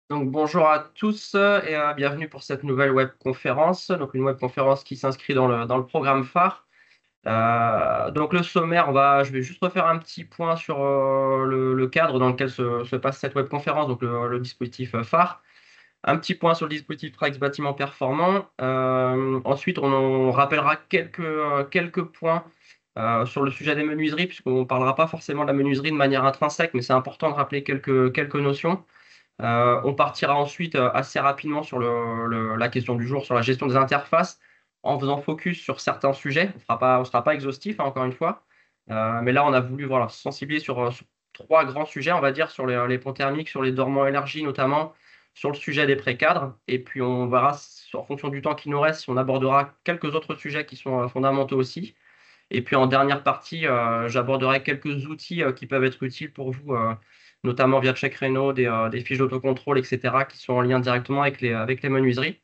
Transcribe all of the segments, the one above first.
Donc bonjour à tous et bienvenue pour cette nouvelle webconférence. Donc une webconférence qui s'inscrit dans le programme phare. Donc le sommaire, je vais juste refaire un petit point sur le cadre dans lequel se passe cette webconférence, donc le dispositif phare. Un petit point sur le dispositif Trax bâtiment performant. Ensuite, on rappellera quelques points sur le sujet des menuiseries, puisqu'on ne parlera pas forcément de la menuiserie de manière intrinsèque, mais c'est important de rappeler quelques notions. On partira ensuite assez rapidement sur la question du jour, sur la gestion des interfaces, en faisant focus sur certains sujets. On sera pas exhaustif, hein, encore une fois. Mais là, on a voulu voilà, se sensibiliser sur trois grands sujets, on va dire, sur les ponts thermiques, sur les dormants élargis notamment, sur le sujet des précadres. Et puis, on verra, en fonction du temps qui nous reste, si on abordera quelques autres sujets qui sont fondamentaux aussi. Et puis en dernière partie, j'aborderai quelques outils qui peuvent être utiles pour vous, notamment via CheckReno, des fiches d'autocontrôle, etc., qui sont en lien directement avec les menuiseries.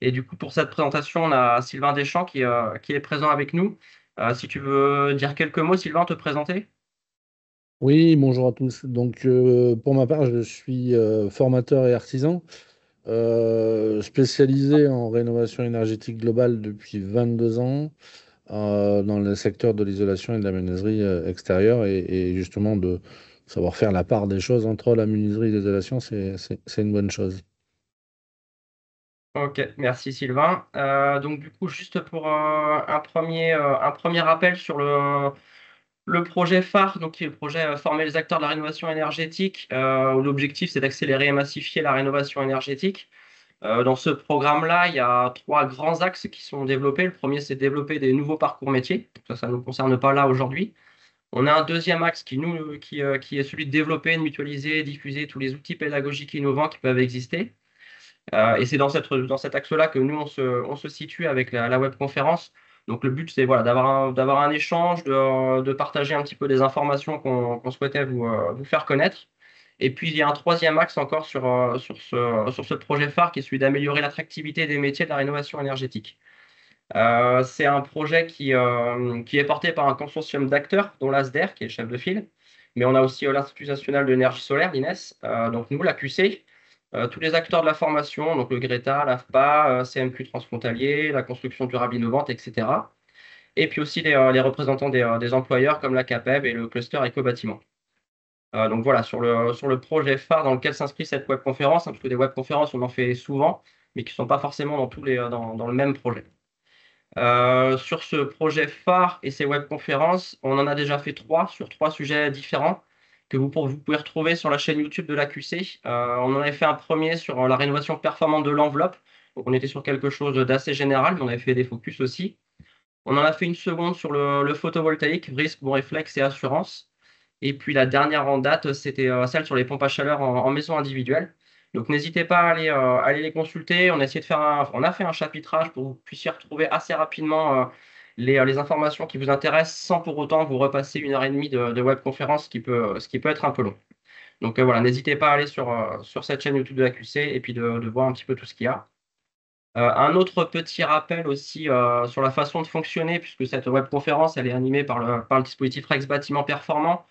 Et du coup, pour cette présentation, on a Sylvain Deschamps qui est présent avec nous. Si tu veux dire quelques mots, Sylvain, te présenter? Oui, bonjour à tous. Pour ma part, je suis formateur et artisan, spécialisé en rénovation énergétique globale depuis 22 ans, dans le secteur de l'isolation et de la menuiserie extérieure, et justement de savoir faire la part des choses entre la menuiserie et l'isolation, c'est une bonne chose. Ok, merci Sylvain. Donc du coup, juste pour un premier rappel sur le projet phare, donc qui est le projet former les acteurs de la rénovation énergétique, où l'objectif c'est d'accélérer et massifier la rénovation énergétique. Dans ce programme-là, il y a trois grands axes qui sont développés. Le premier, c'est développer des nouveaux parcours métiers. Ça ne nous concerne pas là aujourd'hui. On a un deuxième axe qui est celui de développer, de mutualiser, diffuser tous les outils pédagogiques innovants qui peuvent exister. Et c'est dans cet axe-là que nous, on se situe avec la webconférence. Donc le but, c'est voilà, d'avoir un échange, de partager un petit peu des informations qu'on souhaitait vous faire connaître. Et puis, il y a un troisième axe encore sur ce projet phare qui est celui d'améliorer l'attractivité des métiers de la rénovation énergétique. C'est un projet qui est porté par un consortium d'acteurs, dont l'ASDER, qui est le chef de file, mais on a aussi l'Institut national de l'énergie solaire, l'INES, donc nous, la QC, tous les acteurs de la formation, donc le GRETA, l'AFPA, CMQ transfrontalier, la construction durable innovante, etc. Et puis aussi les représentants des employeurs comme la CAPEB et le cluster éco-bâtiment. Donc voilà, sur le projet phare dans lequel s'inscrit cette webconférence, hein, parce que des webconférences, on en fait souvent, mais qui ne sont pas forcément dans le même projet. Sur ce projet phare et ces webconférences, on en a déjà fait trois sur trois sujets différents que vous pouvez retrouver sur la chaîne YouTube de l'AQC. On en avait fait un premier sur la rénovation performante de l'enveloppe. Donc on était sur quelque chose d'assez général, mais on avait fait des focus aussi. On en a fait une seconde sur le photovoltaïque, risque, bon réflexe et assurance. Et puis la dernière en date, c'était celle sur les pompes à chaleur en maison individuelle. Donc n'hésitez pas à aller les consulter. On a fait un chapitrage pour que vous puissiez retrouver assez rapidement les informations qui vous intéressent sans pour autant vous repasser 1 heure et demie de webconférence, ce qui peut être un peu long. Donc voilà, n'hésitez pas à aller sur cette chaîne YouTube de la QC et puis de voir un petit peu tout ce qu'il y a. Un autre petit rappel aussi sur la façon de fonctionner, puisque cette webconférence elle est animée par le dispositif Rex Bâtiment Performant.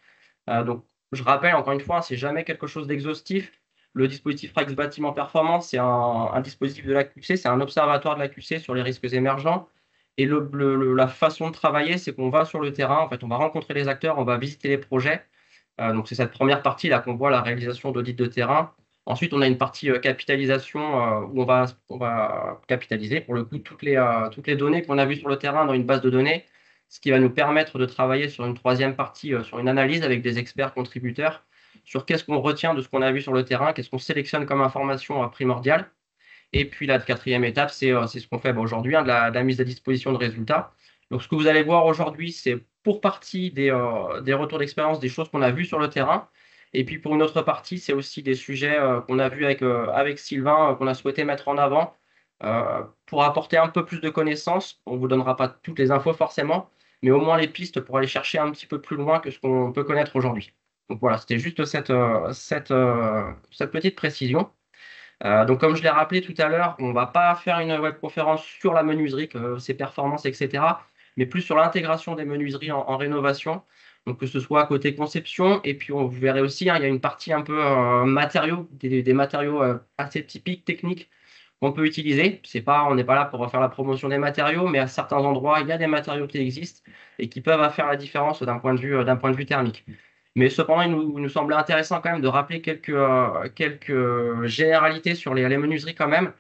Donc, je rappelle encore une fois, c'est jamais quelque chose d'exhaustif. Le dispositif Rex Bâtiment Performance, c'est un dispositif de l'AQC, c'est un observatoire de l'AQC sur les risques émergents. Et la façon de travailler, c'est qu'on va sur le terrain, en fait, on va rencontrer les acteurs, on va visiter les projets. Donc, c'est cette première partie là qu'on voit la réalisation d'audits de terrain. Ensuite, on a une partie capitalisation où on va capitaliser pour le coup toutes les données qu'on a vues sur le terrain dans une base de données, ce qui va nous permettre de travailler sur une troisième partie, sur une analyse avec des experts contributeurs, sur qu'est-ce qu'on retient de ce qu'on a vu sur le terrain, qu'est-ce qu'on sélectionne comme information primordiale. Et puis la quatrième étape, c'est ce qu'on fait aujourd'hui, hein, de la mise à disposition de résultats. Donc ce que vous allez voir aujourd'hui, c'est pour partie des retours d'expérience, des choses qu'on a vues sur le terrain. Et puis pour une autre partie, c'est aussi des sujets qu'on a vus avec Sylvain, qu'on a souhaité mettre en avant pour apporter un peu plus de connaissances. On ne vous donnera pas toutes les infos forcément, mais au moins les pistes pour aller chercher un petit peu plus loin que ce qu'on peut connaître aujourd'hui. Donc voilà, c'était juste cette petite précision. Donc, comme je l'ai rappelé tout à l'heure, on ne va pas faire une webconférence sur la menuiserie, ses performances, etc., mais plus sur l'intégration des menuiseries en rénovation. Donc que ce soit côté conception, et puis vous verrez aussi, hein, il y a une partie un peu matériaux, des matériaux assez typiques, techniques qu'on peut utiliser. C'est pas, on n'est pas là pour faire la promotion des matériaux, mais à certains endroits, il y a des matériaux qui existent et qui peuvent faire la différence d'un point de vue thermique. Mais cependant, il nous semblait intéressant quand même de rappeler quelques généralités sur les menuiseries quand même.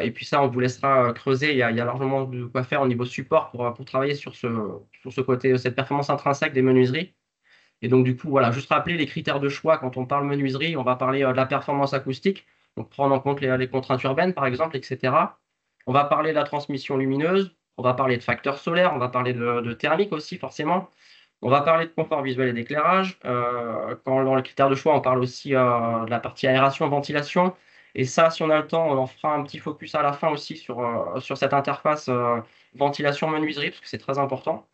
Et puis ça, on vous laissera creuser. Il y a largement de quoi faire au niveau support pour travailler sur ce côté, cette performance intrinsèque des menuiseries. Et donc, du coup, voilà, juste rappeler les critères de choix quand on parle menuiserie. On va parler de la performance acoustique, donc prendre en compte les contraintes urbaines, par exemple, etc. On va parler de la transmission lumineuse. On va parler de facteurs solaires. On va parler de thermique aussi, forcément. On va parler de confort visuel et d'éclairage. Dans les critères de choix, on parle aussi de la partie aération, ventilation. Et ça, si on a le temps, on en fera un petit focus à la fin aussi sur cette interface ventilation-menuiserie, parce que c'est très important.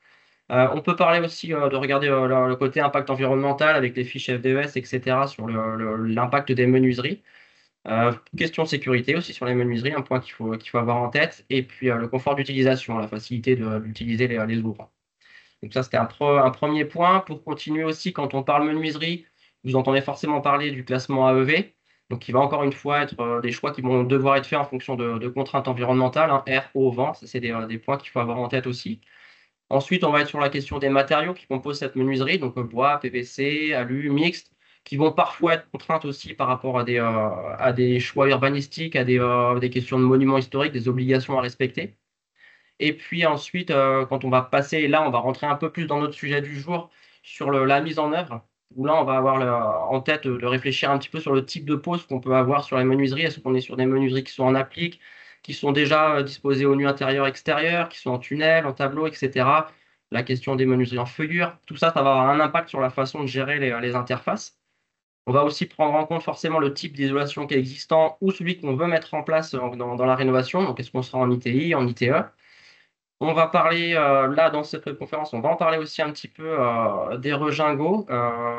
On peut parler aussi de regarder le côté impact environnemental avec les fiches FDES, etc., sur l'impact des menuiseries. Question sécurité aussi sur les menuiseries, un point qu'il faut avoir en tête. Et puis le confort d'utilisation, la facilité d'utiliser les ouvrants. Donc ça, c'était un premier point. Pour continuer aussi, quand on parle menuiserie, vous entendez forcément parler du classement AEV. Donc, il va encore une fois être des choix qui vont devoir être faits en fonction de contraintes environnementales, hein, air, eau, vent. Ça, c'est des points qu'il faut avoir en tête aussi. Ensuite, on va être sur la question des matériaux qui composent cette menuiserie, donc bois, PVC, alu, mixte, qui vont parfois être contraintes aussi par rapport à des choix urbanistiques, à des questions de monuments historiques, des obligations à respecter. Et puis ensuite, quand on va passer, et là, on va rentrer un peu plus dans notre sujet du jour, sur la mise en œuvre, où là, on va avoir en tête de réfléchir un petit peu sur le type de pose qu'on peut avoir sur les menuiseries. Est-ce qu'on est sur des menuiseries qui sont en applique, qui sont déjà disposées au nu intérieur-extérieur, qui sont en tunnel, en tableau, etc. La question des menuiseries en feuillure, tout ça, ça va avoir un impact sur la façon de gérer les interfaces. On va aussi prendre en compte forcément le type d'isolation qui est existant ou celui qu'on veut mettre en place dans la rénovation. Donc, est-ce qu'on sera en ITI, en ITE? On va parler, là, dans cette conférence, on va en parler aussi un petit peu des regingos.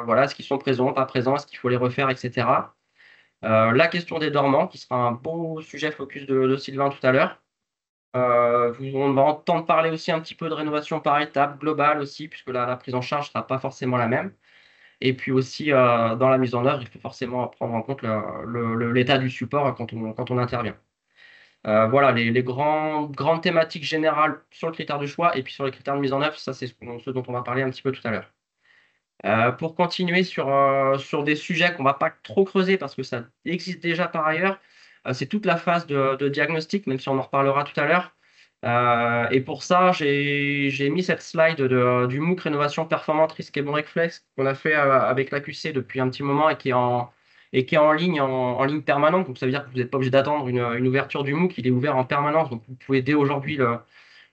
Voilà, est-ce qu'ils sont présents, pas présents, est-ce qu'il faut les refaire, etc. La question des dormants, qui sera un beau sujet focus de Sylvain tout à l'heure. On va entendre parler aussi un petit peu de rénovation par étape, globale aussi, puisque la prise en charge ne sera pas forcément la même. Et puis aussi, dans la mise en œuvre, il faut forcément prendre en compte l'état du support quand on intervient. Voilà, les grandes thématiques générales sur le critère de choix et puis sur les critères de mise en œuvre, ça c'est ce dont on va parler un petit peu tout à l'heure. Pour continuer sur des sujets qu'on ne va pas trop creuser parce que ça existe déjà par ailleurs, c'est toute la phase de diagnostic, même si on en reparlera tout à l'heure. Et pour ça, j'ai mis cette slide du MOOC Rénovation Performante Risque et Bon Réflexe qu'on a fait avec l'AQC depuis un petit moment et qui est en ligne, en ligne permanente. Donc ça veut dire que vous n'êtes pas obligé d'attendre une ouverture du MOOC, il est ouvert en permanence. Donc vous pouvez dès aujourd'hui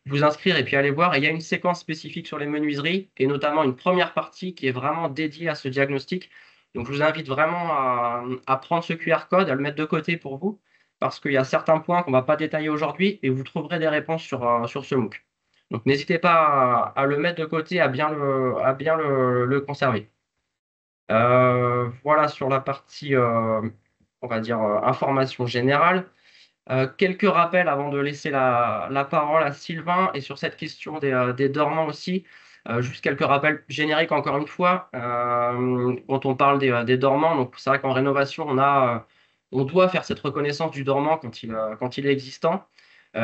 vous inscrire et puis aller voir. Et il y a une séquence spécifique sur les menuiseries et notamment une première partie qui est vraiment dédiée à ce diagnostic. Donc je vous invite vraiment à prendre ce QR code, à le mettre de côté pour vous, parce qu'il y a certains points qu'on ne va pas détailler aujourd'hui et vous trouverez des réponses sur ce MOOC. Donc n'hésitez pas à le mettre de côté, à bien le conserver. Voilà sur la partie, on va dire, information générale. Quelques rappels avant de laisser la parole à Sylvain et sur cette question des dormants aussi. Juste quelques rappels génériques encore une fois. Quand on parle des dormants, donc c'est vrai qu'en rénovation, on doit faire cette reconnaissance du dormant quand il est existant.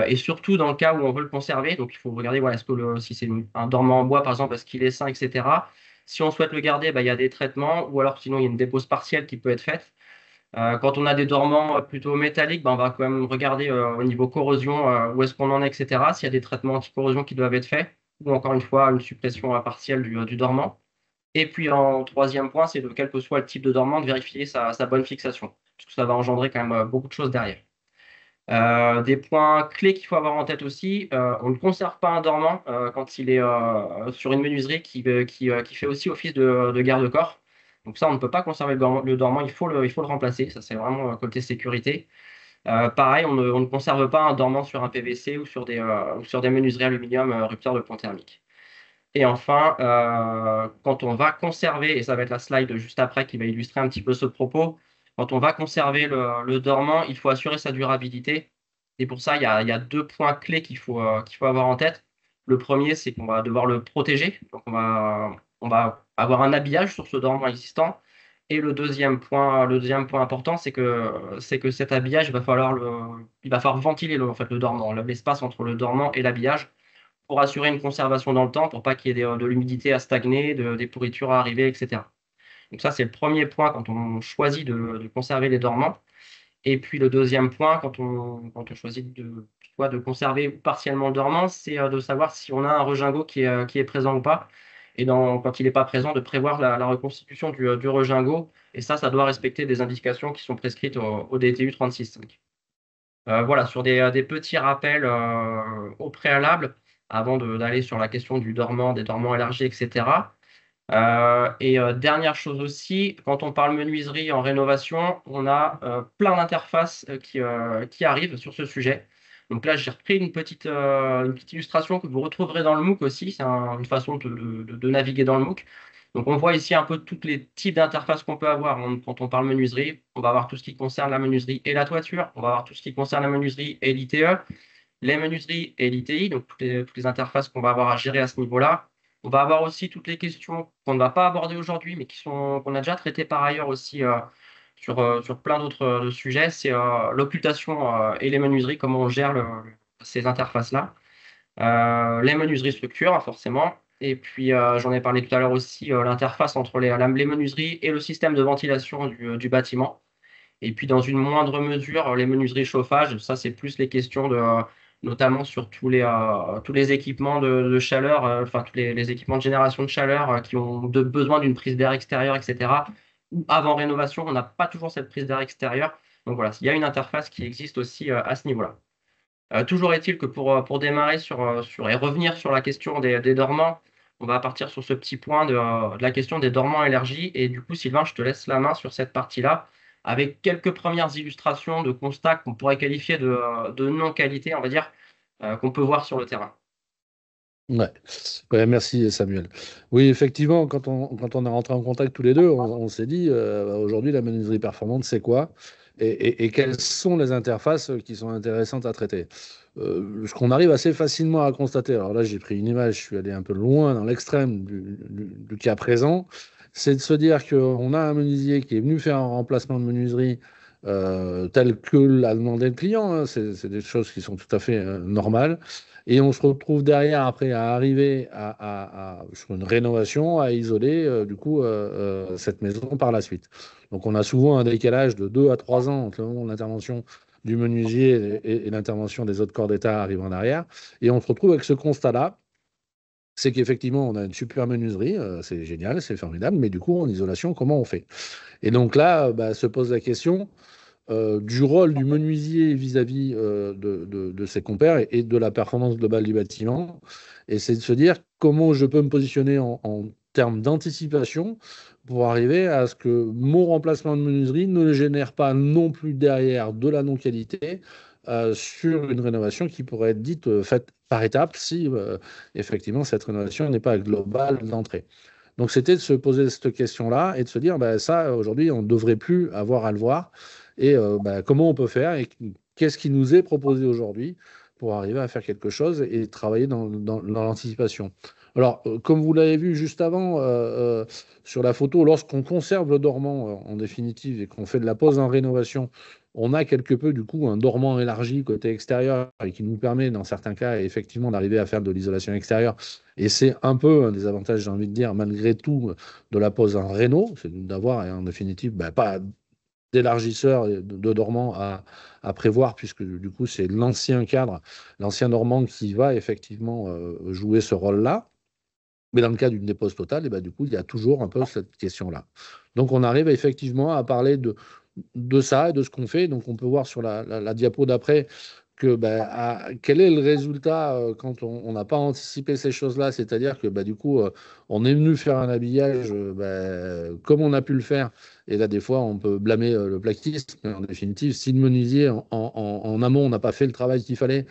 Et surtout dans le cas où on veut le conserver. Donc il faut regarder voilà, si c'est un dormant en bois, par exemple, est-ce qu'il est sain, etc. Si on souhaite le garder, bah, il y a des traitements, ou alors sinon il y a une dépose partielle qui peut être faite. Quand on a des dormants plutôt métalliques, ben, on va quand même regarder au niveau corrosion où est-ce qu'on en est, etc. S'il y a des traitements anti-corrosion qui doivent être faits, ou encore une fois une suppression partielle du dormant. Et puis en troisième point, c'est de quel que soit le type de dormant, de vérifier sa bonne fixation, puisque ça va engendrer quand même beaucoup de choses derrière. Des points clés qu'il faut avoir en tête aussi, on ne conserve pas un dormant quand il est sur une menuiserie qui fait aussi office de garde-corps. Donc ça, on ne peut pas conserver le dormant, il faut le remplacer. Ça, c'est vraiment côté sécurité. Pareil, on ne conserve pas un dormant sur un PVC ou sur des menuiseries aluminium rupture de pont thermique. Et enfin, quand on va conserver, et ça va être la slide juste après qui va illustrer un petit peu ce propos, quand on va conserver le dormant, il faut assurer sa durabilité. Et pour ça, il y a deux points clés qu'il faut avoir en tête. Le premier, c'est qu'on va devoir le protéger. Donc, on va avoir un habillage sur ce dormant existant. Et le deuxième point important, c'est que cet habillage, il va falloir ventiler en fait, le dormant, l'espace entre le dormant et l'habillage pour assurer une conservation dans le temps, pour pas qu'il y ait de l'humidité à stagner, des pourritures à arriver, etc. Donc ça, c'est le premier point quand on choisit de conserver les dormants. Et puis le deuxième point, quand on choisit soit de conserver partiellement le dormant, c'est de savoir si on a un regingot qui est présent ou pas. Et quand il n'est pas présent, de prévoir la reconstitution du regingot. Et ça doit respecter des indications qui sont prescrites au DTU 36.5. Voilà, sur des petits rappels au préalable, avant d'aller sur la question du dormant, des dormants élargis, etc. Dernière chose aussi, quand on parle menuiserie en rénovation, on a plein d'interfaces qui arrivent sur ce sujet. Donc là, j'ai repris une petite illustration que vous retrouverez dans le MOOC aussi. C'est une façon de naviguer dans le MOOC. Donc on voit ici un peu tous les types d'interfaces qu'on peut avoir quand on parle menuiserie. On va avoir tout ce qui concerne la menuiserie et la toiture. On va avoir tout ce qui concerne la menuiserie et l'ITE, les menuiseries et l'ITI, donc toutes les interfaces qu'on va avoir à gérer à ce niveau-là. On va avoir aussi toutes les questions qu'on ne va pas aborder aujourd'hui, mais qu'on a déjà traitées par ailleurs aussi sur plein d'autres sujets. C'est l'occultation et les menuiseries, comment on gère ces interfaces-là. Les menuiseries structures, forcément. Et puis, j'en ai parlé tout à l'heure aussi, l'interface entre les menuiseries et le système de ventilation du bâtiment. Et puis, dans une moindre mesure, les menuiseries chauffage, ça, c'est plus les questions notamment sur tous les équipements de chaleur, enfin, tous les équipements de génération de chaleur qui ont besoin d'une prise d'air extérieur, etc. Ou avant rénovation, on n'a pas toujours cette prise d'air extérieur. Donc voilà, il y a une interface qui existe aussi à ce niveau-là. Toujours est-il que pour démarrer et revenir sur la question des dormants, on va partir sur ce petit point de la question des dormants élargis. Et du coup, Sylvain, je te laisse la main sur cette partie-là, avec quelques premières illustrations de constats qu'on pourrait qualifier de non-qualité, on va dire, qu'on peut voir sur le terrain. Ouais. Ouais, merci Samuel. Oui, effectivement, quand on est rentré en contact tous les deux, on s'est dit, aujourd'hui, la menuiserie performante, c'est quoi? Et quelles sont les interfaces qui sont intéressantes à traiter? Ce qu'on arrive assez facilement à constater, alors là, j'ai pris une image, je suis allé un peu loin dans l'extrême du cas présent, c'est de se dire qu'on a un menuisier qui est venu faire un remplacement de menuiserie tel que l'a demandé le client, hein. C'est des choses qui sont tout à fait normales. Et on se retrouve derrière, après, à arriver sur une rénovation, à isoler, du coup, cette maison par la suite. Donc, on a souvent un décalage de 2 à 3 ans entre le moment où l'intervention du menuisier et l'intervention des autres corps d'État arrivent en arrière. Et on se retrouve avec ce constat-là, c'est qu'effectivement, on a une super menuiserie, c'est génial, c'est formidable, mais du coup, en isolation, comment on fait? Et donc là, bah, se pose la question du rôle du menuisier vis-à-vis de ses compères et de la performance globale du bâtiment. Et c'est de se dire comment je peux me positionner en termes d'anticipation pour arriver à ce que mon remplacement de menuiserie ne génère pas non plus derrière de la non-qualité sur une rénovation qui pourrait être dite faite par étapes si effectivement cette rénovation n'est pas globale d'entrée. Donc c'était de se poser cette question-là et de se dire, bah, ça, aujourd'hui, on ne devrait plus avoir à le voir. Et bah, comment on peut faire et qu'est-ce qui nous est proposé aujourd'hui pour arriver à faire quelque chose et travailler dans l'anticipation. Alors, comme vous l'avez vu juste avant sur la photo, lorsqu'on conserve le dormant en définitive et qu'on fait de la pose en rénovation, on a quelque peu du coup un dormant élargi côté extérieur et qui nous permet dans certains cas effectivement d'arriver à faire de l'isolation extérieure. Et c'est un peu un des avantages, j'ai envie de dire, malgré tout, de la pose en réno, c'est d'avoir en définitive bah, pas d'élargisseur de dormant à prévoir, puisque du coup, c'est l'ancien cadre, l'ancien dormant qui va effectivement jouer ce rôle-là. Mais dans le cas d'une dépose totale, et ben, du coup, il y a toujours un peu cette question-là. Donc, on arrive effectivement à parler de ça et de ce qu'on fait. Donc, on peut voir sur la diapo d'après que ben, quel est le résultat quand on n'a pas anticipé ces choses-là. C'est-à-dire que ben, du coup, on est venu faire un habillage ben, comme on a pu le faire Et là, des fois, on peut blâmer le plaquiste. Mais en définitive, si le menuisier, en amont, n'a pas fait le travail qu'il fallait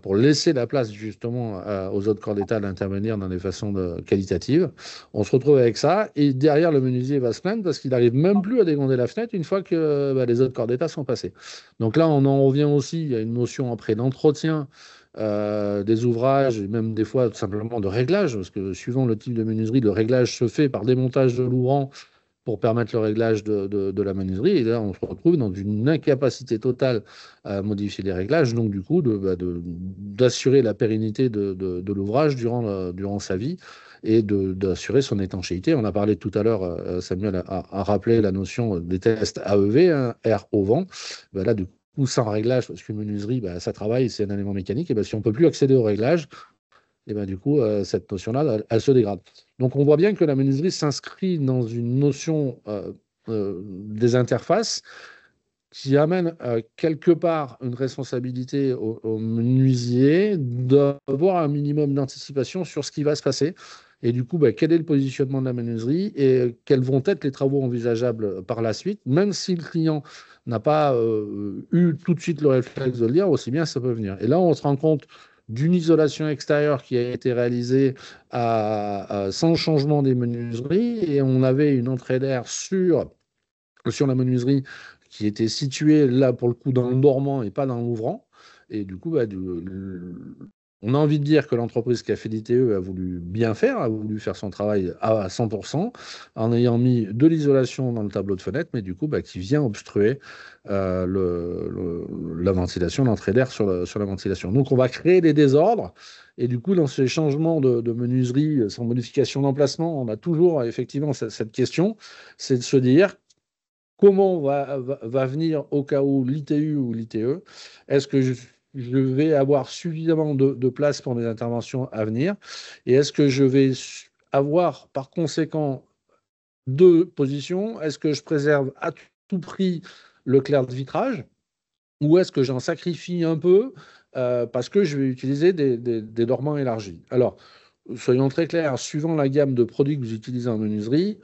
pour laisser la place justement aux autres corps d'État d'intervenir dans des façons qualitatives, on se retrouve avec ça. Et derrière, le menuisier va se plaindre parce qu'il n'arrive même plus à dégonder la fenêtre une fois que les autres corps d'État sont passés. Donc là, on en revient aussi, il y a une notion après d'entretien des ouvrages et même des fois tout simplement de réglage, parce que suivant le type de menuiserie, le réglage se fait par démontage de l'ouvrant pour permettre le réglage de la menuiserie. Et là, on se retrouve dans une incapacité totale à modifier les réglages, donc du coup, d'assurer la pérennité de l'ouvrage durant sa vie et d'assurer son étanchéité. On a parlé tout à l'heure, Samuel a rappelé la notion des tests AEV, hein, air au vent. Ben là, du coup, sans réglage, parce qu'une menuiserie, ben, ça travaille, c'est un élément mécanique, et ben, si on ne peut plus accéder au réglage, et ben, du coup, cette notion-là, elle se dégrade. Donc, on voit bien que la menuiserie s'inscrit dans une notion des interfaces qui amène quelque part une responsabilité au menuisier d'avoir un minimum d'anticipation sur ce qui va se passer. Et du coup, ben, quel est le positionnement de la menuiserie et quels vont être les travaux envisageables par la suite, même si le client n'a pas eu tout de suite le réflexe de le dire, aussi bien ça peut venir. Et là, on se rend compte d'une isolation extérieure qui a été réalisée sans changement des menuiseries et on avait une entrée d'air sur la menuiserie qui était située là pour le coup dans le dormant et pas dans l'ouvrant. Et du coup, on a envie de dire que l'entreprise qui a fait l'ITE a voulu bien faire, a voulu faire son travail à 100% en ayant mis de l'isolation dans le tableau de fenêtre, mais du coup, qui vient obstruer la ventilation, l'entrée d'air sur la ventilation. Donc, on va créer des désordres. Et du coup, dans ces changements de menuiserie, sans modification d'emplacement, on a toujours effectivement cette question, c'est de se dire comment va venir au cas où l'ITU ou l'ITE? Est-ce que je vais avoir suffisamment de place pour mes interventions à venir? Et est-ce que je vais avoir par conséquent deux positions? Est-ce que je préserve à tout prix le clair de vitrage? Ou est-ce que j'en sacrifie un peu parce que je vais utiliser des dormants élargis? Alors, soyons très clairs, suivant la gamme de produits que vous utilisez en menuiserie,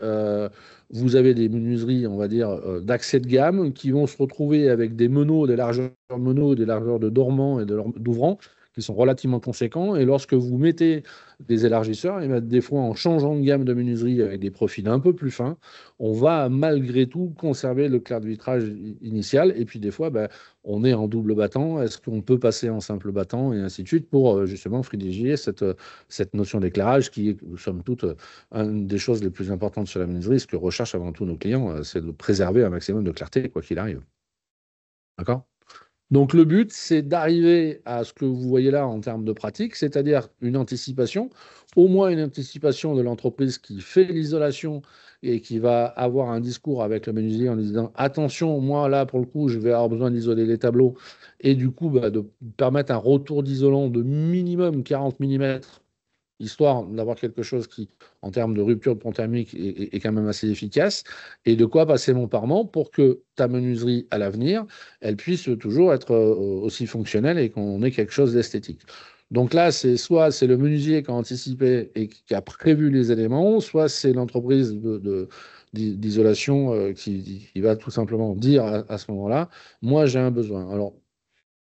vous avez des menuiseries, on va dire, d'accès de gamme qui vont se retrouver avec des meneaux, des largeurs de meneaux, des largeurs de dormants et d'ouvrants qui sont relativement conséquents. Et lorsque vous mettez des élargisseurs, et bien, des fois, en changeant de gamme de menuiserie avec des profils un peu plus fins, on va malgré tout conserver le clair de vitrage initial. Et puis, des fois, on est en double battant. Est-ce qu'on peut passer en simple battant et ainsi de suite pour justement privilégier cette notion d'éclairage qui est, somme toute, une des choses les plus importantes sur la menuiserie. Ce que recherchent avant tout nos clients, c'est de préserver un maximum de clarté, quoi qu'il arrive. D'accord? Donc le but, c'est d'arriver à ce que vous voyez là en termes de pratique, c'est-à-dire une anticipation, au moins une anticipation de l'entreprise qui fait l'isolation et qui va avoir un discours avec le menuisier en disant attention, moi là pour le coup, je vais avoir besoin d'isoler les tableaux et du coup de permettre un retour d'isolant de minimum 40 mm histoire d'avoir quelque chose qui, en termes de rupture de pont thermique, est quand même assez efficace, et de quoi passer mon parement pour que ta menuiserie, à l'avenir, elle puisse toujours être aussi fonctionnelle et qu'on ait quelque chose d'esthétique. Donc là, c'est soit c'est le menuisier qui a anticipé et qui a prévu les éléments, soit c'est l'entreprise d'isolation qui va tout simplement dire à ce moment-là, moi j'ai un besoin. Alors,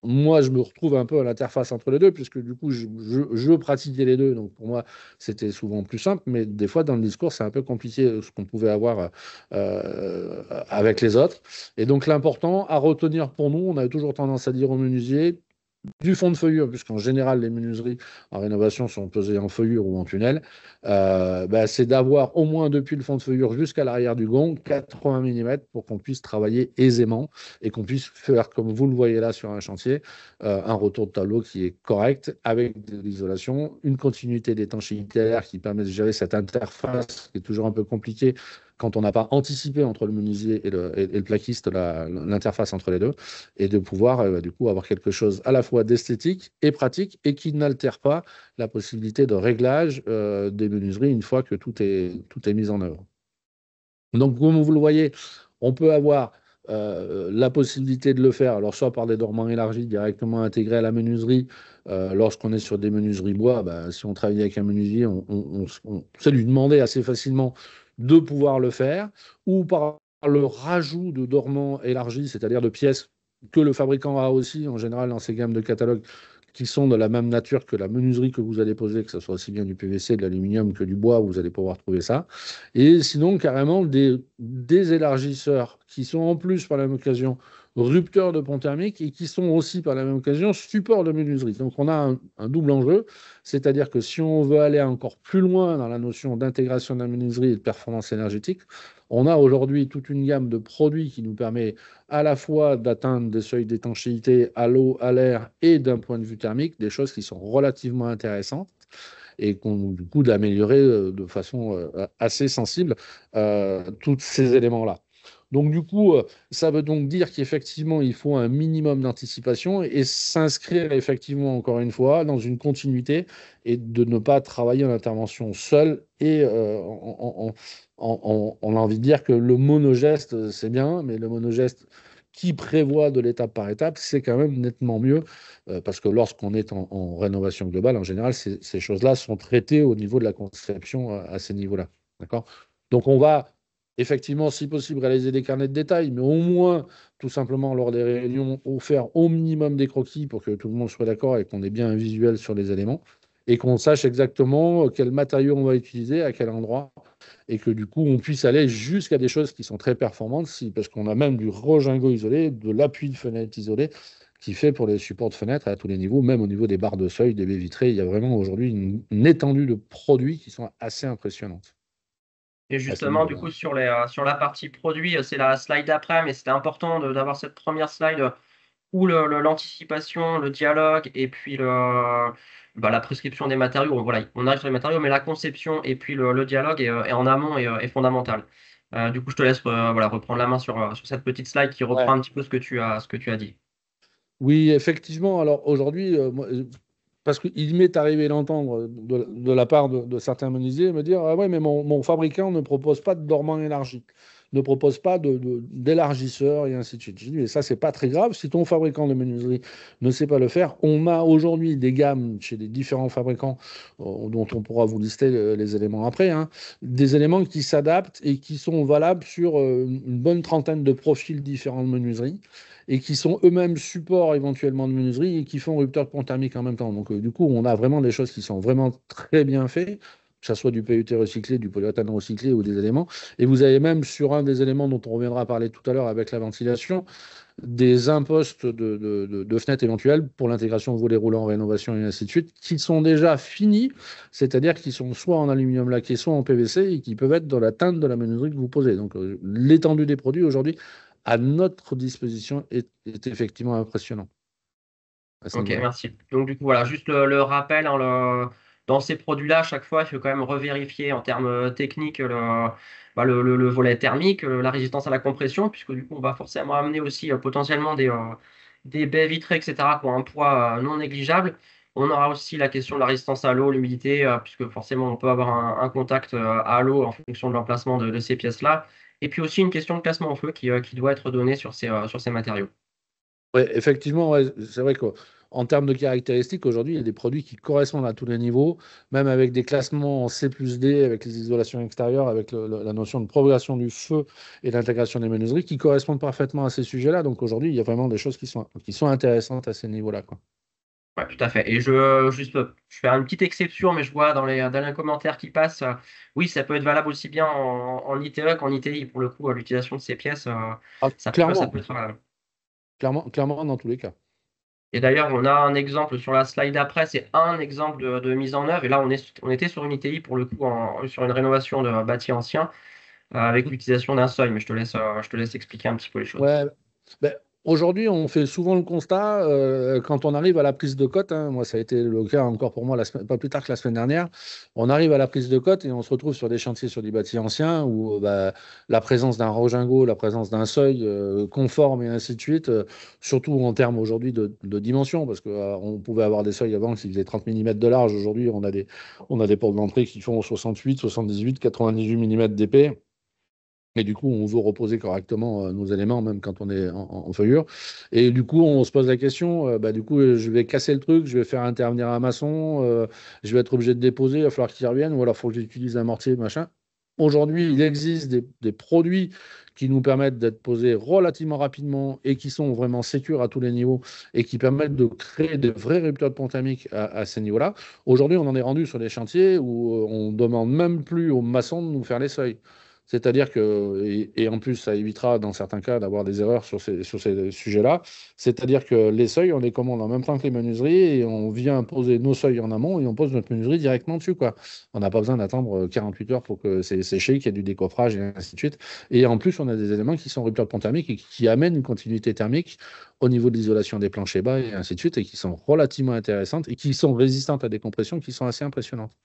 moi, je me retrouve un peu à l'interface entre les deux, puisque du coup, je pratiquais les deux. Donc, pour moi, c'était souvent plus simple. Mais des fois, dans le discours, c'est un peu compliqué ce qu'on pouvait avoir avec les autres. Et donc, l'important à retenir pour nous, on a toujours tendance à dire aux menuisiers, du fond de feuillure, puisqu'en général, les menuiseries en rénovation sont pesées en feuillure ou en tunnel, c'est d'avoir au moins depuis le fond de feuillure jusqu'à l'arrière du gond 80 mm pour qu'on puisse travailler aisément et qu'on puisse faire, comme vous le voyez là sur un chantier, un retour de tableau qui est correct avec de l'isolation, une continuité d'étanchéité à l'air qui permet de gérer cette interface qui est toujours un peu compliquée quand on n'a pas anticipé entre le menuisier et le plaquiste l'interface entre les deux, et de pouvoir du coup avoir quelque chose à la fois d'esthétique et pratique et qui n'altère pas la possibilité de réglage des menuiseries une fois que tout est mis en œuvre. Donc, comme vous le voyez, on peut avoir la possibilité de le faire, alors soit par des dormants élargis directement intégrés à la menuiserie, lorsqu'on est sur des menuiseries bois, si on travaille avec un menuisier, on sait lui demander assez facilement de pouvoir le faire, ou par le rajout de dormants élargis, c'est-à-dire de pièces que le fabricant a aussi, en général, dans ses gammes de catalogue, qui sont de la même nature que la menuiserie que vous allez poser, que ce soit aussi bien du PVC, de l'aluminium que du bois, vous allez pouvoir trouver ça. Et sinon, carrément, des élargisseurs qui sont en plus, par la même occasion, rupteurs de pont thermique et qui sont aussi, par la même occasion, supports de menuiserie. Donc, on a un double enjeu, c'est-à-dire que si on veut aller encore plus loin dans la notion d'intégration de la menuiserie et de performance énergétique, on a aujourd'hui toute une gamme de produits qui nous permet à la fois d'atteindre des seuils d'étanchéité à l'eau, à l'air et d'un point de vue thermique, des choses qui sont relativement intéressantes et qu'on du coup d'améliorer de façon assez sensible tous ces éléments-là. Donc du coup, ça veut donc dire qu'effectivement, il faut un minimum d'anticipation et s'inscrire effectivement, encore une fois, dans une continuité et de ne pas travailler en intervention seul. Et on a envie de dire que le monogeste, c'est bien, mais le monogeste qui prévoit de l'étape par étape, c'est quand même nettement mieux, parce que lorsqu'on est en rénovation globale, en général, ces choses-là sont traitées au niveau de la conception à ces niveaux-là. D'accord? Donc on va effectivement, si possible, réaliser des carnets de détails, mais au moins, tout simplement, lors des réunions, faire au minimum des croquis pour que tout le monde soit d'accord et qu'on ait bien un visuel sur les éléments et qu'on sache exactement quel matériau on va utiliser, à quel endroit, et que du coup, on puisse aller jusqu'à des choses qui sont très performantes, parce qu'on a même du regingot isolé, de l'appui de fenêtre isolé, qui fait pour les supports de fenêtres à tous les niveaux, même au niveau des barres de seuil, des baies vitrées. Il y a vraiment aujourd'hui une étendue de produits qui sont assez impressionnantes Et à ce justement, du niveau-là. coup, sur la partie produit, c'est la slide d'après, mais c'était important d'avoir cette première slide où l'anticipation, le dialogue et puis la prescription des matériaux. Voilà, on arrive sur les matériaux, mais la conception et puis le dialogue est en amont et est fondamental. Du coup, je te laisse voilà, reprendre la main sur cette petite slide qui reprend Ouais. un petit peu ce que tu as dit. Oui, effectivement. Alors aujourd'hui, parce qu'il m'est arrivé d'entendre de la part de certains menuisiers me dire: ah ouais, mais mon fabricant ne propose pas de dormant élargi, ne propose pas d'élargisseur et ainsi de suite. J'ai dit: mais ça, c'est pas très grave. Si ton fabricant de menuiserie ne sait pas le faire, on a aujourd'hui des gammes chez les différents fabricants, dont on pourra vous lister les éléments après, hein, des éléments qui s'adaptent et qui sont valables sur une bonne trentaine de profils différents de menuiserie et qui sont eux-mêmes supports éventuellement de menuiserie et qui font rupteur de pont thermique en même temps. Donc, du coup, on a vraiment des choses qui sont vraiment très bien faites, que ce soit du PET recyclé, du polyuréthane recyclé ou des éléments. Et vous avez même sur un des éléments dont on reviendra parler tout à l'heure avec la ventilation, des impostes de fenêtres éventuelles pour l'intégration de volets roulants, rénovation et ainsi de suite, qui sont déjà finis, c'est-à-dire qu'ils sont soit en aluminium laqué, soit en PVC et qui peuvent être dans la teinte de la menuiserie que vous posez. Donc, l'étendue des produits aujourd'hui à notre disposition est effectivement impressionnant à ce Ok, niveau-là. merci. Donc, du coup, voilà, juste le rappel, hein, dans ces produits-là, à chaque fois, il faut quand même revérifier en termes techniques le volet thermique, la résistance à la compression, puisque du coup, on va forcément amener aussi potentiellement des baies vitrées, etc., qui ont un poids non négligeable. On aura aussi la question de la résistance à l'eau, l'humidité, puisque forcément, on peut avoir un contact à l'eau en fonction de l'emplacement de ces pièces-là. Et puis aussi une question de classement au feu qui doit être donnée sur ces matériaux. Ouais, effectivement, ouais, c'est vrai qu'en termes de caractéristiques, aujourd'hui, il y a des produits qui correspondent à tous les niveaux, même avec des classements en C plus D, avec les isolations extérieures, avec la notion de progression du feu et l'intégration des menuiseries, qui correspondent parfaitement à ces sujets-là. Donc aujourd'hui, il y a vraiment des choses qui sont intéressantes à ces niveaux-là, quoi. Ouais, tout à fait. Et je fais une petite exception, mais je vois dans les commentaires qui passent, oui, ça peut être valable aussi bien en ITE qu'en ITI. Pour le coup, l'utilisation de ces pièces, Ah, ça clairement, peut être valable. clairement dans tous les cas. Et d'ailleurs, on a un exemple sur la slide d'après, c'est un exemple de mise en œuvre. Et là, on était sur une ITI pour le coup, sur une rénovation de bâti ancien, avec l'utilisation d'un seuil. Mais je te laisse expliquer un petit peu les choses. Ouais, ben, aujourd'hui, on fait souvent le constat, quand on arrive à la prise de cote, hein, moi ça a été le cas encore pour moi pas plus tard que la semaine dernière, on arrive à la prise de cote et on se retrouve sur des chantiers sur des bâtis anciens où bah, la présence d'un rogingot, la présence d'un seuil conforme et ainsi de suite, surtout en termes aujourd'hui de dimension, parce qu'on pouvait avoir des seuils avant qui faisaient 30 mm de large, aujourd'hui on a des portes d'entrée qui font 68, 78, 98 mm d'épais. Et du coup, on veut reposer correctement nos éléments, même quand on est en feuillure. Et du coup, on se pose la question, bah, du coup, je vais casser le truc, je vais faire intervenir un maçon, je vais être obligé de déposer, il va falloir qu'il revienne, ou alors il faut que j'utilise un mortier, machin. Aujourd'hui, il existe des produits qui nous permettent d'être posés relativement rapidement et qui sont vraiment sécures à tous les niveaux et qui permettent de créer de vraies ruptures de pont thermique à ces niveaux-là. Aujourd'hui, on en est rendu sur des chantiers où on ne demande même plus aux maçons de nous faire les seuils. C'est-à-dire que, et en plus, ça évitera dans certains cas d'avoir des erreurs sur ces sujets-là. C'est-à-dire que les seuils, on les commande en même temps que les menuiseries et on vient poser nos seuils en amont et on pose notre menuiserie directement dessus, quoi. On n'a pas besoin d'attendre 48 heures pour que c'est séché, qu'il y ait du décoffrage et ainsi de suite. Et en plus, on a des éléments qui sont rupteurs de pont thermique et qui amènent une continuité thermique au niveau de l'isolation des planchers bas et ainsi de suite, et qui sont relativement intéressantes et qui sont résistantes à des compressions qui sont assez impressionnantes.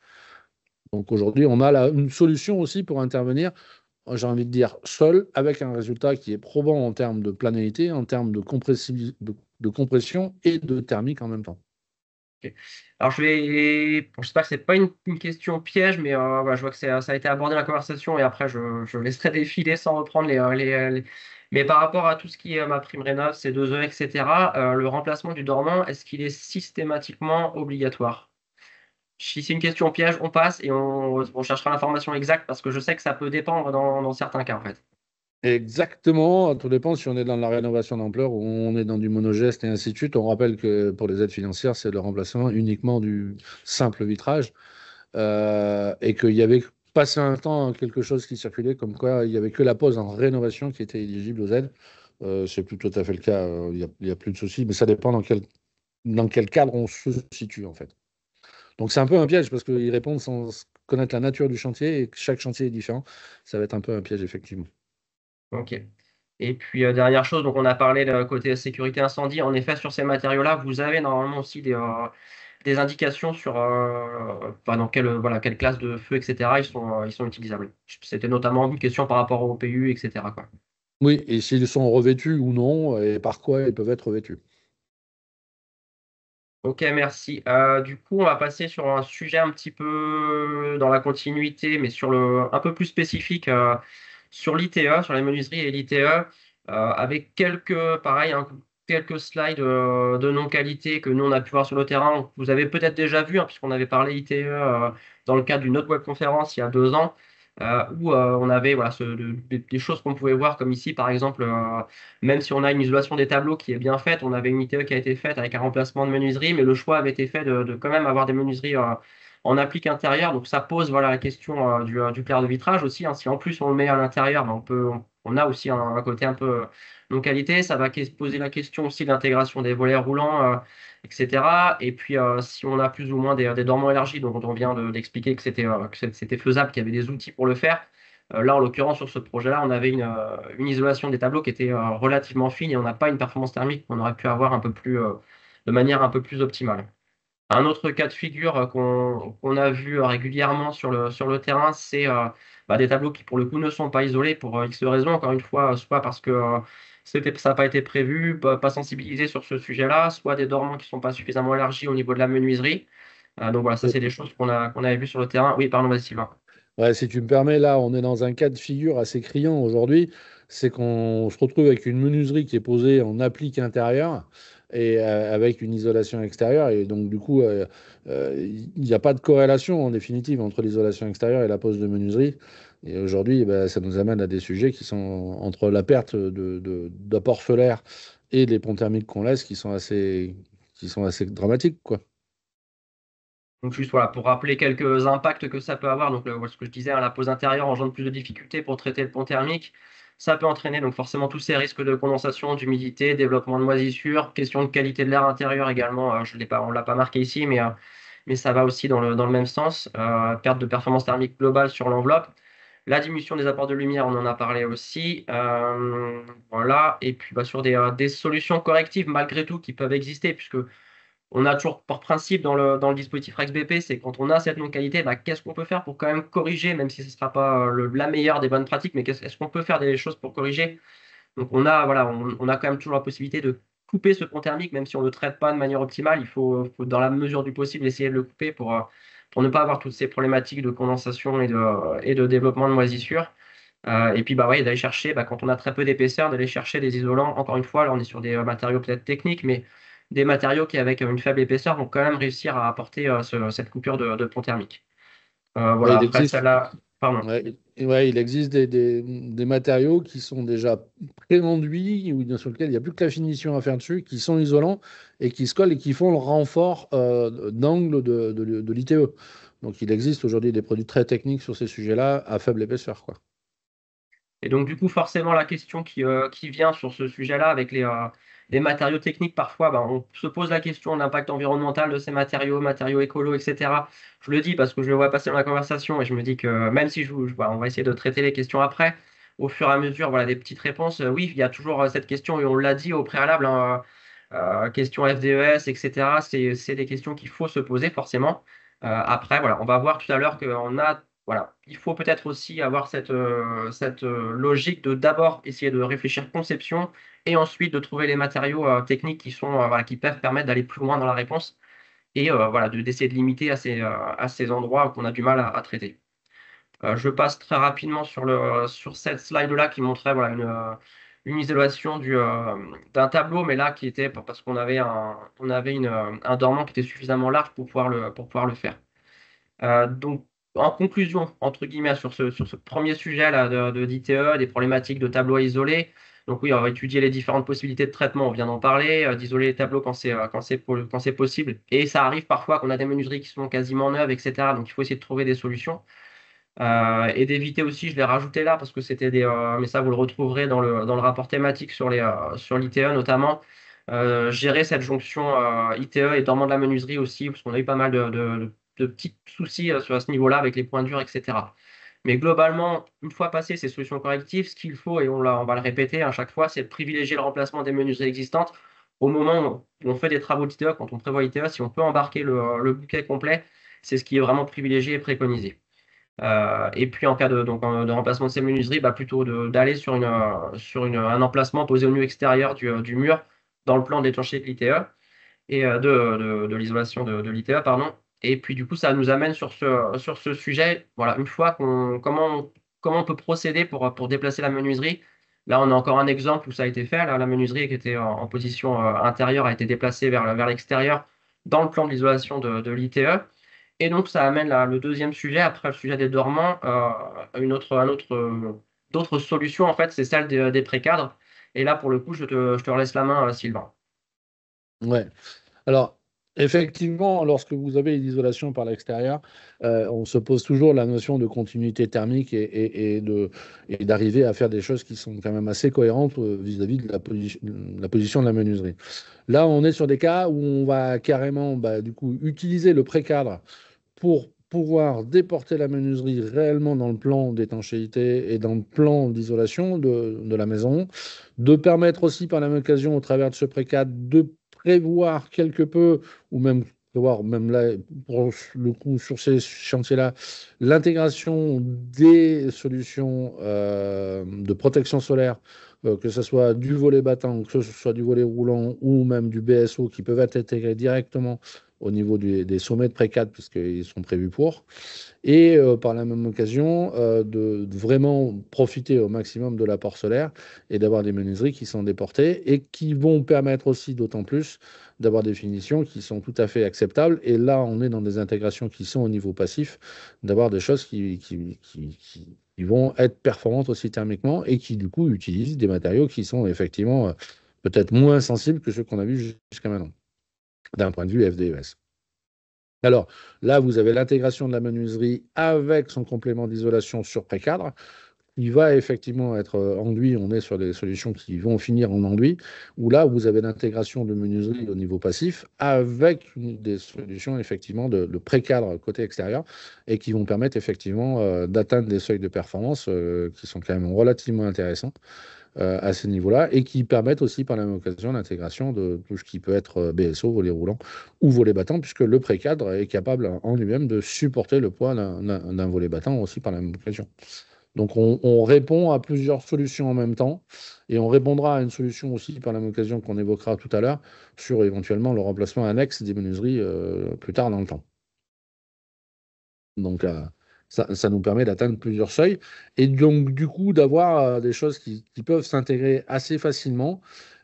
Donc aujourd'hui, on a une solution aussi pour intervenir, j'ai envie de dire, seul, avec un résultat qui est probant en termes de planéité, en termes de compression et de thermique en même temps. Ok. Alors, j'espère que c'est pas une question piège, mais voilà, je vois que ça a été abordé dans la conversation et après, je laisserai défiler sans reprendre Mais par rapport à tout ce qui est ma prime rénov, C2E, etc., le remplacement du dormant, est-ce qu'il est systématiquement obligatoire? Si c'est une question piège, on passe et on cherchera l'information exacte parce que je sais que ça peut dépendre dans certains cas, en fait. Exactement, tout dépend si on est dans la rénovation d'ampleur ou on est dans du monogeste et ainsi de suite. On rappelle que pour les aides financières, c'est le remplacement uniquement du simple vitrage et qu'il y avait passé un temps quelque chose qui circulait comme quoi il n'y avait que la pose en rénovation qui était éligible aux aides. C'est plus tout à fait le cas, il y a plus de soucis, mais ça dépend dans quel cadre on se situe en fait. Donc c'est un peu un piège parce qu'ils répondent sans connaître la nature du chantier et que chaque chantier est différent. Ça va être un peu un piège effectivement. Ok. Et puis, dernière chose, donc on a parlé de côté sécurité incendie. En effet, sur ces matériaux-là, vous avez normalement aussi des indications sur enfin, dans voilà, quelle classe de feu, etc., ils sont utilisables. C'était notamment une question par rapport au PU, etc., quoi. Oui, et s'ils sont revêtus ou non, et par quoi ils peuvent être revêtus. Ok, merci. Du coup, on va passer sur un sujet un petit peu dans la continuité, mais un peu plus spécifique sur l'ITE, sur les menuiseries et l'ITE, avec pareil, hein, quelques slides de non-qualité que nous on a pu voir sur le terrain. Vous avez peut-être déjà vu, hein, puisqu'on avait parlé ITE dans le cadre d'une autre webconférence il y a 2 ans, où on avait voilà, des choses qu'on pouvait voir comme ici, par exemple. Même si on a une isolation des tableaux qui est bien faite, on avait une ITE qui a été faite avec un remplacement de menuiserie, mais le choix avait été fait de quand même avoir des menuiseries en applique intérieur. Donc ça pose voilà, la question du clair de vitrage aussi, hein. Si en plus on le met à l'intérieur, ben, on a aussi un côté un peu non qualité. Ça va poser la question aussi de l'intégration des volets roulants, etc. Et puis si on a plus ou moins des dormants élargis, donc on vient d'expliquer que c'était faisable, qu'il y avait des outils pour le faire. Là, en l'occurrence, sur ce projet-là, on avait une isolation des tableaux qui était relativement fine et on n'a pas une performance thermique qu'on aurait pu avoir de manière un peu plus optimale. Un autre cas de figure qu'on a vu régulièrement sur le terrain, c'est des tableaux qui, pour le coup, ne sont pas isolés pour X raisons. Encore une fois, soit parce que ça n'a pas été prévu, pas sensibilisé sur ce sujet-là, soit des dormants qui ne sont pas suffisamment élargis au niveau de la menuiserie. Donc voilà, ça, c'est des choses qu'on avait vues sur le terrain. Oui, pardon, vas-y, Sylvain. Ouais, si tu me permets, là, on est dans un cas de figure assez criant aujourd'hui. C'est qu'on se retrouve avec une menuiserie qui est posée en applique intérieure et avec une isolation extérieure. Et donc, du coup, il n'y a pas de corrélation en définitive entre l'isolation extérieure et la pose de menuiserie. Et aujourd'hui, eh ben, ça nous amène à des sujets qui sont entre la perte d'apport solaire et les ponts thermiques qu'on laisse qui sont assez dramatiques, quoi. Donc juste voilà, pour rappeler quelques impacts que ça peut avoir, donc ce que je disais, hein, la pose intérieure engendre plus de difficultés pour traiter le pont thermique. Ça peut entraîner donc forcément tous ces risques de condensation, d'humidité, développement de moisissures, question de qualité de l'air intérieur également. On ne l'a pas marqué ici, mais ça va aussi dans le même sens. Perte de performance thermique globale sur l'enveloppe. La diminution des apports de lumière, on en a parlé aussi. Voilà. Et puis sur des solutions correctives malgré tout qui peuvent exister, puisque on a toujours par principe dans le dispositif RexBP, c'est quand on a cette non-qualité, qu'est-ce qu'on peut faire pour quand même corriger, même si ce ne sera pas la meilleure des bonnes pratiques, mais est-ce qu'on peut faire des choses pour corriger? Donc on a quand même toujours la possibilité de couper ce pont thermique, même si on ne le traite pas de manière optimale, faut, dans la mesure du possible essayer de le couper pour ne pas avoir toutes ces problématiques de condensation et de développement de moisissure. Et puis ouais, d'aller chercher, quand on a très peu d'épaisseur, d'aller chercher des isolants. Encore une fois, là on est sur des matériaux peut-être techniques, mais des matériaux qui avec une faible épaisseur vont quand même réussir à apporter cette coupure de pont thermique. Ouais, Voilà, après celle-là. Pardon. Ouais, il existe des matériaux qui sont déjà pré-enduits ou sur lesquels il n'y a plus que la finition à faire dessus, qui sont isolants et qui se collent et qui font le renfort d'angle de l'ITE. Donc il existe aujourd'hui des produits très techniques sur ces sujets-là à faible épaisseur, quoi. Et donc, du coup, forcément, la question qui vient sur ce sujet-là, avec les matériaux techniques, parfois, ben, on se pose la question de l'impact environnemental de ces matériaux, matériaux écolos, etc. Je le dis parce que je le vois passer dans la conversation et je me dis que même si on va essayer de traiter les questions après, au fur et à mesure, voilà, des petites réponses. Oui, il y a toujours cette question, et on l'a dit au préalable, hein, question FDES, etc. C'est des questions qu'il faut se poser, forcément. Après, voilà, on va voir tout à l'heure qu'on a voilà, il faut peut-être aussi avoir cette logique de d'abord essayer de réfléchir conception et ensuite de trouver les matériaux techniques qui sont, voilà, qui peuvent permettre d'aller plus loin dans la réponse et voilà, d'essayer de limiter à ces endroits qu'on a du mal à traiter. Je passe très rapidement sur cette slide-là qui montrait voilà, une isolation d'un tableau, mais là qui était parce qu'on avait un dormant qui était suffisamment large pour pouvoir le faire. Donc, en conclusion, entre guillemets, sur ce premier sujet là, d'ITE, des problématiques de tableaux à isoler, donc oui, on va étudier les différentes possibilités de traitement, on vient d'en parler, d'isoler les tableaux quand c'est possible. Et ça arrive parfois qu'on a des menuiseries qui sont quasiment neuves, etc. Donc, il faut essayer de trouver des solutions. Et d'éviter aussi, je l'ai rajouté là parce que c'était mais ça vous le retrouverez dans le rapport thématique sur l'ITE notamment. Gérer cette jonction ITE et dormant de la menuiserie aussi, parce qu'on a eu pas mal de petits soucis à ce niveau-là avec les points durs, etc. Mais globalement, une fois passées ces solutions correctives, ce qu'il faut, et on va le répéter à chaque fois, c'est de privilégier le remplacement des menuiseries existantes. Au moment où on fait des travaux d'ITE, quand on prévoit ITE, si on peut embarquer le bouquet complet, c'est ce qui est vraiment privilégié et préconisé. Et puis en cas de remplacement de ces menuiseries, bah, plutôt d'aller un emplacement posé au milieu extérieur du mur dans le plan d'étanchéité de l'ITE et de l'isolation de l'ITE, pardon. Et puis du coup, ça nous amène sur ce sujet. Voilà, une fois comment on peut procéder pour déplacer la menuiserie. Là, on a encore un exemple où ça a été fait. Là, la menuiserie qui était en position intérieure a été déplacée vers l'extérieur dans le plan de l'isolation de l'ITE. Et donc, ça amène le deuxième sujet, après le sujet des dormants, d'autres solutions, en fait, c'est celle des précadres. Et là, pour le coup, je te laisse la main, Sylvain. Ouais. Alors, effectivement, lorsque vous avez l'isolation par l'extérieur, on se pose toujours la notion de continuité thermique et d'arriver à faire des choses qui sont quand même assez cohérentes vis-à-vis de la position de la menuiserie. Là, on est sur des cas où on va carrément, bah, du coup, utiliser le précadre pour pouvoir déporter la menuiserie réellement dans le plan d'étanchéité et dans le plan d'isolation de la maison, de permettre aussi par la même occasion, au travers de ce précadre, de prévoir quelque peu, ou même prévoir, même là, pour le coup, sur ces chantiers-là, l'intégration des solutions de protection solaire, que ce soit du volet battant, que ce soit du volet roulant ou même du BSO qui peuvent être intégrés directement au niveau des sommets de précade, puisqu'ils sont prévus pour, et par la même occasion de vraiment profiter au maximum de l'apport solaire et d'avoir des menuiseries qui sont déportées et qui vont permettre aussi d'autant plus d'avoir des finitions qui sont tout à fait acceptables. Et là, on est dans des intégrations qui sont au niveau passif, d'avoir des choses qui vont être performantes aussi thermiquement et qui, du coup, utilisent des matériaux qui sont effectivement peut-être moins sensibles que ceux qu'on a vus jusqu'à maintenant, d'un point de vue FDES. Alors là, vous avez l'intégration de la menuiserie avec son complément d'isolation sur précadre. Il va effectivement être enduit. On est sur des solutions qui vont finir en enduit, où là, vous avez l'intégration de menuiserie au niveau passif avec des solutions effectivement de précadre côté extérieur et qui vont permettre effectivement d'atteindre des seuils de performance qui sont quand même relativement intéressants à ce niveau-là et qui permettent aussi par la même occasion l'intégration de tout ce qui peut être BSO, volet roulant ou volet battant, puisque le précadre est capable en lui-même de supporter le poids d'un volet battant aussi par la même occasion. Donc on répond à plusieurs solutions en même temps et on répondra à une solution aussi par la même occasion qu'on évoquera tout à l'heure sur éventuellement le remplacement annexe des menuiseries plus tard dans le temps. Donc, ça nous permet d'atteindre plusieurs seuils et donc, du coup, d'avoir des choses qui peuvent s'intégrer assez facilement.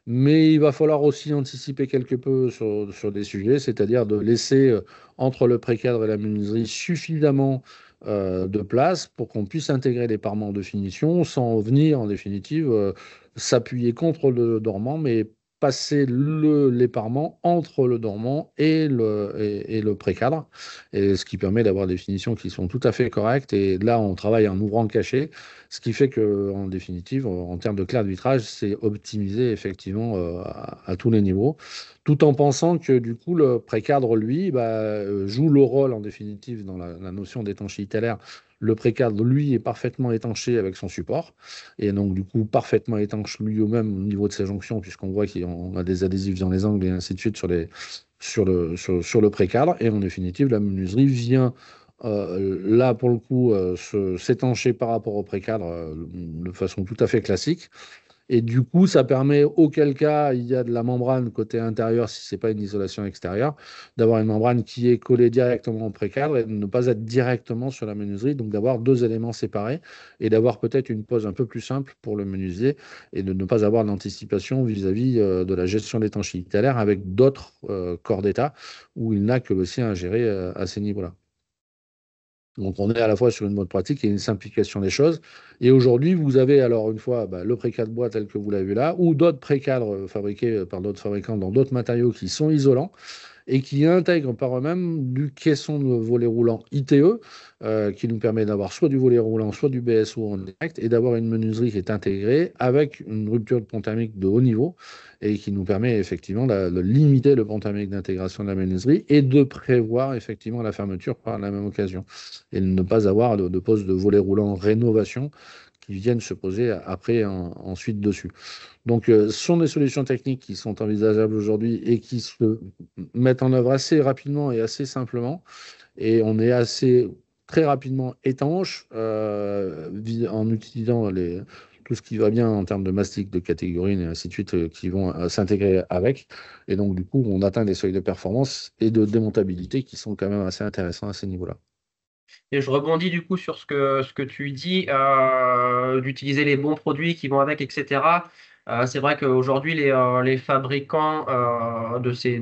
Mais il va falloir aussi anticiper quelque peu sur des sujets, c'est-à-dire de laisser entre le précadre et la menuiserie suffisamment de place pour qu'on puisse intégrer les parements de finition sans venir, en définitive, s'appuyer contre le dormant, mais passer les parements entre le dormant et le précadre, et ce qui permet d'avoir des finitions qui sont tout à fait correctes. Et là, on travaille en ouvrant caché, ce qui fait que, en définitive, en termes de clair de vitrage, c'est optimisé effectivement à tous les niveaux, tout en pensant que du coup, le précadre, lui, joue le rôle en définitive dans la notion d'étanchéité l'air. Le précadre, lui, est parfaitement étanché avec son support, et donc du coup parfaitement étanche lui-même au niveau de ses jonctions, puisqu'on voit qu'on a des adhésifs dans les angles et ainsi de suite sur le précadre. Et en définitive, la menuiserie vient là, pour le coup, s'étancher par rapport au précadre de façon tout à fait classique. Et du coup, ça permet, auquel cas il y a de la membrane côté intérieur, si ce n'est pas une isolation extérieure, d'avoir une membrane qui est collée directement au précadre et de ne pas être directement sur la menuiserie, donc d'avoir deux éléments séparés et d'avoir peut-être une pose un peu plus simple pour le menuisier et de ne pas avoir d'anticipation vis-à-vis de la gestion d'étanchéité l'air avec d'autres corps d'état où il n'a que le sien à gérer à ces niveaux-là. Donc, on est à la fois sur une mode pratique et une simplification des choses. Et aujourd'hui, vous avez alors une fois le précadre bois tel que vous l'avez vu là, ou d'autres précadres fabriqués par d'autres fabricants dans d'autres matériaux qui sont isolants et qui intègrent par eux-mêmes du caisson de volet roulant ITE, qui nous permet d'avoir soit du volet roulant, soit du BSO en direct, et d'avoir une menuiserie qui est intégrée avec une rupture de pont thermique de haut niveau, et qui nous permet effectivement de limiter le pont thermique d'intégration de la menuiserie et de prévoir effectivement la fermeture par la même occasion, et de ne pas avoir de pose de volet roulant rénovation qui viennent se poser après ensuite dessus. Donc, ce sont des solutions techniques qui sont envisageables aujourd'hui et qui se mettent en œuvre assez rapidement et assez simplement. Et on est assez très rapidement étanche en utilisant tout ce qui va bien en termes de mastic, de catégorie et ainsi de suite qui vont s'intégrer avec. Et donc, du coup, on atteint des seuils de performance et de démontabilité qui sont quand même assez intéressants à ces niveaux-là. Et je rebondis du coup sur ce que tu dis, d'utiliser les bons produits qui vont avec, etc. C'est vrai qu'aujourd'hui, les fabricants de ces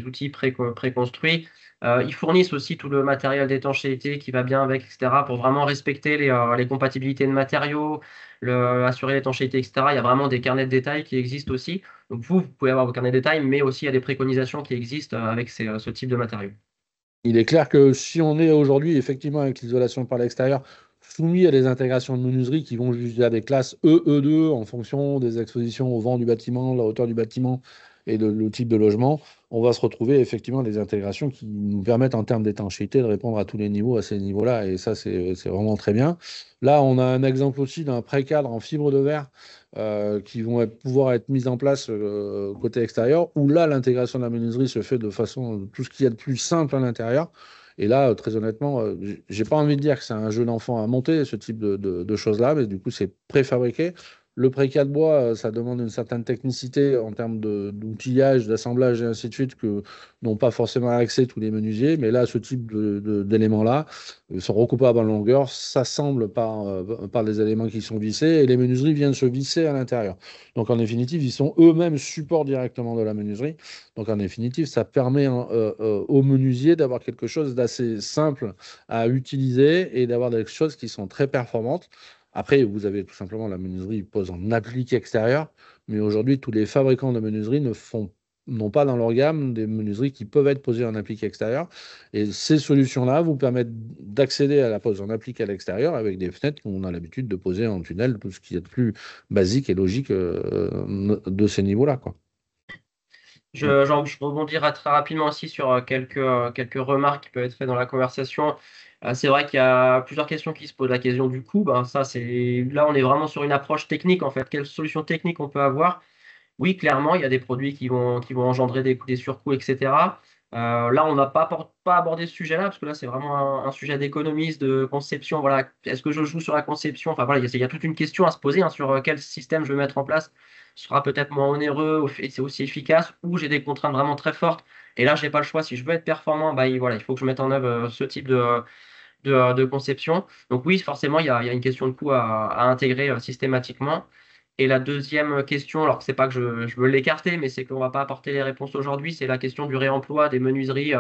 outils préconstruits, ils fournissent aussi tout le matériel d'étanchéité qui va bien avec, etc., pour vraiment respecter les compatibilités de matériaux, assurer l'étanchéité, etc. Il y a vraiment des carnets de détails qui existent aussi. Donc vous pouvez avoir vos carnets de détails, mais aussi il y a des préconisations qui existent avec ce type de matériaux. Il est clair que si on est aujourd'hui, effectivement, avec l'isolation par l'extérieur, soumis à des intégrations de menuiserie qui vont jusqu'à des classes E, E2 en fonction des expositions au vent du bâtiment, la hauteur du bâtiment et le type de logement, on va se retrouver effectivement à des intégrations qui nous permettent en termes d'étanchéité de répondre à tous les niveaux, à ces niveaux-là. Et ça, c'est vraiment très bien. Là, on a un exemple aussi d'un précadre en fibre de verre qui vont pouvoir être mises en place côté extérieur, où là, l'intégration de la menuiserie se fait de façon, tout ce qu'il y a de plus simple à l'intérieur. Et là, très honnêtement, j'ai pas envie de dire que c'est un jeu d'enfant à monter, ce type de choses-là, mais du coup, c'est préfabriqué. Le précat de bois, ça demande une certaine technicité en termes d'outillage, d'assemblage et ainsi de suite que n'ont pas forcément accès tous les menuisiers. Mais là, ce type d'éléments-là sont recoupables en longueur, s'assemblent par des éléments qui sont vissés et les menuiseries viennent se visser à l'intérieur. Donc, en définitive, ils sont eux-mêmes support directement de la menuiserie. Donc, en définitive, ça permet aux menuisiers d'avoir quelque chose d'assez simple à utiliser et d'avoir des choses qui sont très performantes. Après, vous avez tout simplement la menuiserie pose en applique extérieur, mais aujourd'hui, tous les fabricants de menuiserie n'ont pas dans leur gamme des menuiseries qui peuvent être posées en applique extérieur. Et ces solutions-là vous permettent d'accéder à la pose en applique à l'extérieur avec des fenêtres qu'on a l'habitude de poser en tunnel, tout ce qui est de plus basique et logique de ces niveaux-là, quoi. Je rebondirai très rapidement aussi sur quelques remarques qui peuvent être faites dans la conversation. C'est vrai qu'il y a plusieurs questions qui se posent. La question du coût, ben, là, on est vraiment sur une approche technique en fait. Quelle solution technique on peut avoir? Oui, clairement, il y a des produits qui vont engendrer des surcoûts, etc. Là, on n'a pas abordé ce sujet-là, parce que là, c'est vraiment un sujet d'économie, de conception. Voilà. Est-ce que je joue sur la conception? Enfin, voilà, il y a toute une question à se poser hein, sur quel système je vais mettre en place. Ce sera peut-être moins onéreux et c'est aussi efficace, ou j'ai des contraintes vraiment très fortes. Et là, je n'ai pas le choix. Si je veux être performant, bah, voilà, il faut que je mette en œuvre ce type de conception. Donc oui, forcément, il y a une question de coût à intégrer systématiquement. Et la deuxième question, alors que c'est pas que je veux l'écarter, mais c'est qu'on va pas apporter les réponses aujourd'hui, c'est la question du réemploi des menuiseries.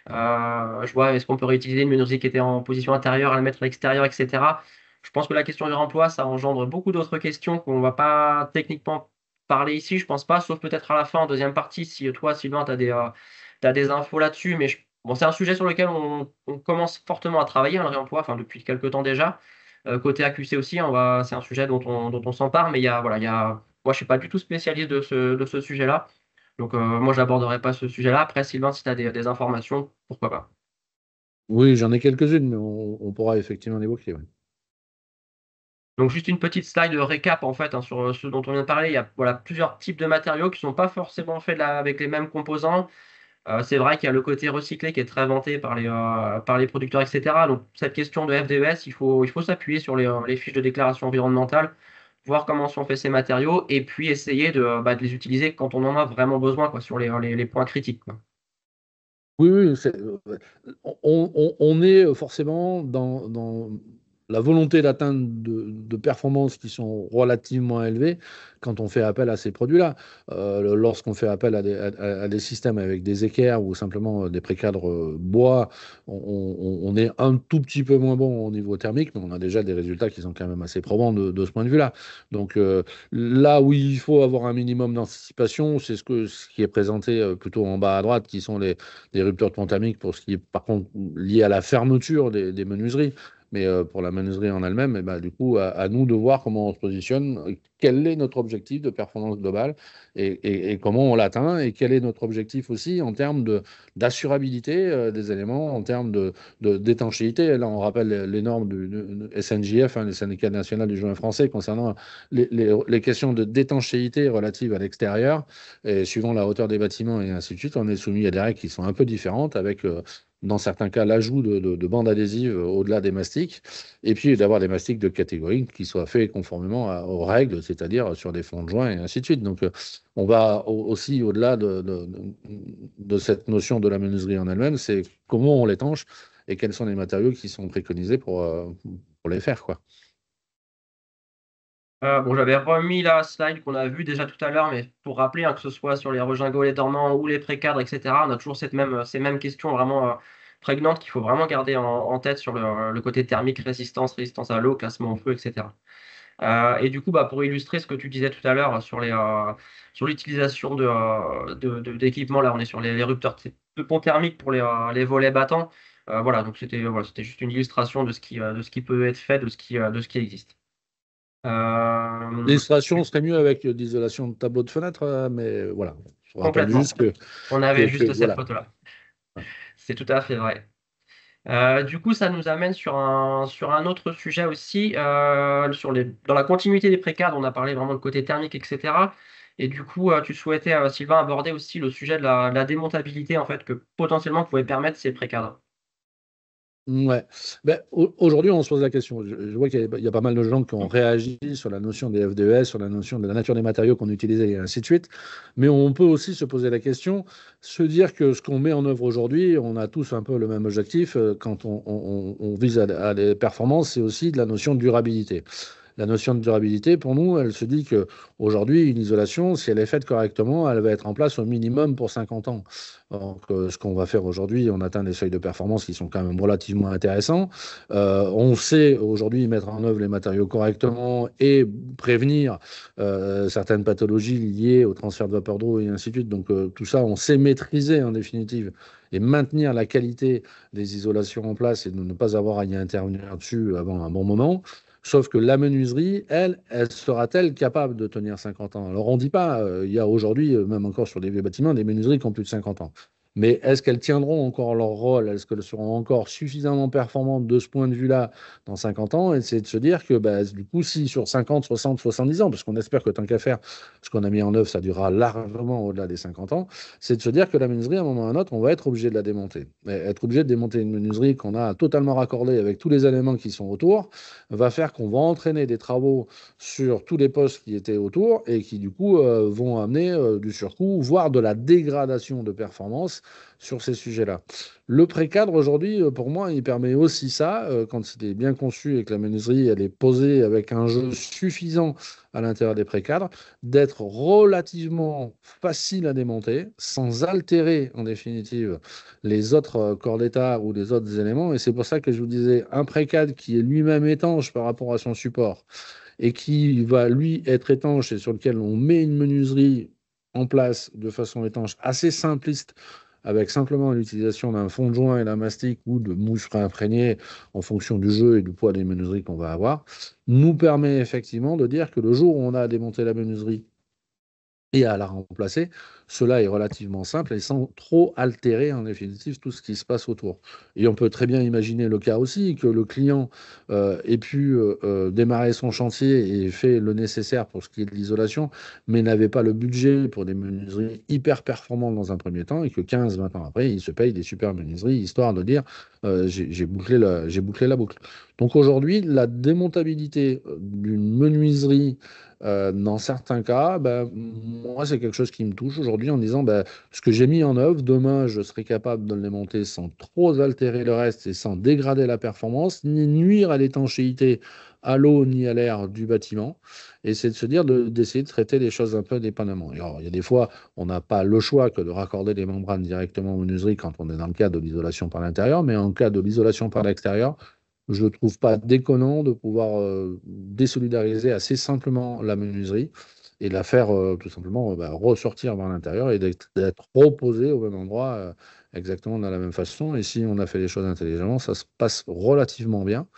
Je vois, est-ce qu'on peut réutiliser une menuiserie qui était en position intérieure, à la mettre à l'extérieur, etc. Je pense que la question du réemploi, ça engendre beaucoup d'autres questions qu'on va pas techniquement parler ici, je pense pas, sauf peut-être à la fin, en deuxième partie, si toi, Sylvain, t'as des infos là-dessus. Mais bon, c'est un sujet sur lequel on commence fortement à travailler, hein, le réemploi, enfin, depuis quelques temps déjà. Côté AQC aussi, c'est un sujet dont on s'empare, mais voilà, moi, je suis pas du tout spécialiste de ce sujet-là. Donc, moi, je n'aborderai pas ce sujet-là. Après, Sylvain, si tu as des informations, pourquoi pas. Oui, j'en ai quelques-unes, mais on pourra effectivement l'évoquer. Ouais. Donc, juste une petite slide de récap, en fait, hein, sur ce dont on vient de parler. Il y a voilà, plusieurs types de matériaux qui ne sont pas forcément faits avec les mêmes composants. C'est vrai qu'il y a le côté recyclé qui est très vanté par les producteurs, etc. Donc, cette question de FDES, il faut s'appuyer sur les fiches de déclaration environnementale, voir comment sont faits ces matériaux, et puis essayer de les utiliser quand on en a vraiment besoin, quoi, sur les points critiques, quoi. Oui, oui, on est forcément dans la volonté d'atteindre de performances qui sont relativement élevées quand on fait appel à ces produits-là. Lorsqu'on fait appel à des systèmes avec des équerres ou simplement des précadres bois, on est un tout petit peu moins bon au niveau thermique, mais on a déjà des résultats qui sont quand même assez probants de ce point de vue-là. Donc là où il faut avoir un minimum d'anticipation, c'est ce qui est présenté plutôt en bas à droite, qui sont les ruptures de pont thermique pour ce qui est par contre lié à la fermeture des menuiseries. Mais pour la menuiserie en elle-même, eh ben, du coup, à nous de voir comment on se positionne, quel est notre objectif de performance globale et comment on l'atteint, et quel est notre objectif aussi en termes d'assurabilité des éléments, en termes d'étanchéité. Là, on rappelle les normes du SNJF, hein, le syndicat national du joint français, concernant les questions d'étanchéité relatives à l'extérieur, et suivant la hauteur des bâtiments et ainsi de suite, on est soumis à des règles qui sont un peu différentes, avec dans certains cas l'ajout de bandes adhésives au-delà des mastiques, et puis d'avoir des mastiques de catégorie qui soient faits conformément aux règles, c'est-à-dire sur des fonds de joint et ainsi de suite. Donc on va aussi au-delà de cette notion de la menuiserie en elle-même, c'est comment on l'étanche et quels sont les matériaux qui sont préconisés pour les faire, quoi. Bon, j'avais remis la slide qu'on a vue déjà tout à l'heure, mais pour rappeler, hein, que ce soit sur les regingolets dormants ou les précadres, etc., on a toujours ces mêmes questions vraiment prégnantes qu'il faut vraiment garder en tête sur le côté thermique, résistance à l'eau, classement en feu, etc. Et du coup, pour illustrer ce que tu disais tout à l'heure sur l'utilisation d'équipements, là, on est sur les rupteurs de pont thermique pour les volets battants. Voilà, donc c'était juste une illustration de ce qui peut être fait, de ce qui existe. Euh, L'illustration serait mieux avec de l'isolation de tableau de fenêtre, mais voilà. Je rappelle Complètement. juste On avait juste cette voilà. photo-là. C'est tout à fait vrai. Du coup, ça nous amène sur un autre sujet aussi, dans la continuité des précades, on a parlé vraiment de côté thermique, etc. Et du coup, tu souhaitais, Sylvain, aborder aussi le sujet de la démontabilité, en fait, que potentiellement pouvaient permettre ces précades. Ouais. Ben, aujourd'hui, on se pose la question. Je vois qu'il y a pas mal de gens qui ont réagi sur la notion des FDES, sur la notion de la nature des matériaux qu'on utilisait et ainsi de suite. Mais on peut aussi se poser la question, se dire que ce qu'on met en œuvre aujourd'hui, on a tous un peu le même objectif quand on vise à des performances, c'est aussi de la notion de durabilité. La notion de durabilité, pour nous, elle se dit que aujourd'hui, une isolation, si elle est faite correctement, elle va être en place au minimum pour 50 ans. Donc, ce qu'on va faire aujourd'hui, on atteint des seuils de performance qui sont quand même relativement intéressants. On sait aujourd'hui mettre en œuvre les matériaux correctement et prévenir certaines pathologies liées au transfert de vapeur d'eau et ainsi de suite. Donc, tout ça, on sait maîtriser en définitive et maintenir la qualité des isolations en place et de ne pas avoir à y intervenir dessus avant un bon moment. Sauf que la menuiserie, elle sera-t-elle capable de tenir 50 ans? Alors on ne dit pas, il y a aujourd'hui, même encore sur des vieux bâtiments, des menuiseries qui ont plus de 50 ans. Mais est-ce qu'elles tiendront encore leur rôle? Est-ce qu'elles seront encore suffisamment performantes de ce point de vue-là dans 50 ans? Et c'est de se dire que du coup, si sur 50, 60, 70 ans, parce qu'on espère que tant qu'à faire, ce qu'on a mis en œuvre, ça durera largement au-delà des 50 ans, c'est de se dire que la menuiserie, à un moment ou à un autre, on va être obligé de la démonter. Et être obligé de démonter une menuiserie qu'on a totalement raccordée avec tous les éléments qui sont autour, va faire qu'on va entraîner des travaux sur tous les postes qui étaient autour et qui, du coup, vont amener du surcoût, voire de la dégradation de performance sur ces sujets-là. Le précadre, aujourd'hui, pour moi, il permet aussi ça, quand il est bien conçu et que la menuiserie, elle est posée avec un jeu suffisant à l'intérieur des précadres, d'être relativement facile à démonter, sans altérer, en définitive, les autres corps d'état ou les autres éléments. Et c'est pour ça que je vous disais, un précadre qui est lui-même étanche par rapport à son support et qui va, lui, être étanche et sur lequel on met une menuiserie en place de façon étanche, assez simpliste, avec simplement l'utilisation d'un fond de joint et d'un mastic ou de mousse préimprégnée en fonction du jeu et du poids des menuiseries qu'on va avoir, nous permet effectivement de dire que le jour où on a à démonter la menuiserie et à la remplacer, cela est relativement simple et sans trop altérer en définitive tout ce qui se passe autour. Et on peut très bien imaginer le cas aussi que le client ait pu démarrer son chantier et fait le nécessaire pour ce qui est de l'isolation, mais n'avait pas le budget pour des menuiseries hyper performantes dans un premier temps et que 15-20 ans après, il se paye des super menuiseries histoire de dire j'ai bouclé la boucle. Donc aujourd'hui, la démontabilité d'une menuiserie dans certains cas, ben, moi, c'est quelque chose qui me touche aujourd'hui en disant ben, ce que j'ai mis en œuvre, demain, je serai capable de le démonter sans trop altérer le reste et sans dégrader la performance, ni nuire à l'étanchéité, à l'eau, ni à l'air du bâtiment. Et c'est de se dire d'essayer de traiter les choses un peu indépendamment. Et alors, il y a des fois, on n'a pas le choix que de raccorder les membranes directement aux menuiseries quand on est dans le cas de l'isolation par l'intérieur, mais en cas de l'isolation par l'extérieur, je ne trouve pas déconnant de pouvoir désolidariser assez simplement la menuiserie et la faire tout simplement bah, ressortir vers l'intérieur et d'être reposée au même endroit exactement de la même façon. Et si on a fait les choses intelligemment, ça se passe relativement bien.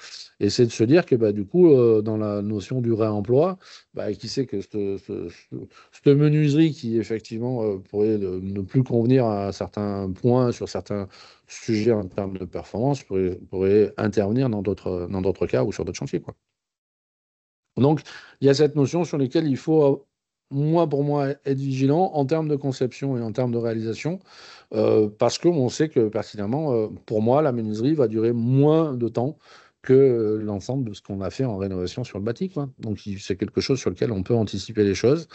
Et c'est de se dire que bah, du coup, dans la notion du réemploi, bah, qui sait que cette menuiserie qui effectivement pourrait ne plus convenir à certains points sur certains sujet en termes de performance pourrait intervenir dans d'autres cas ou sur d'autres chantiers, quoi. Donc, il y a cette notion sur laquelle il faut, moi, pour moi, être vigilant en termes de conception et en termes de réalisation, parce qu'on sait que pertinemment, pour moi, la menuiserie va durer moins de temps que l'ensemble de ce qu'on a fait en rénovation sur le bâti, quoi. Donc, c'est quelque chose sur lequel on peut anticiper les choses.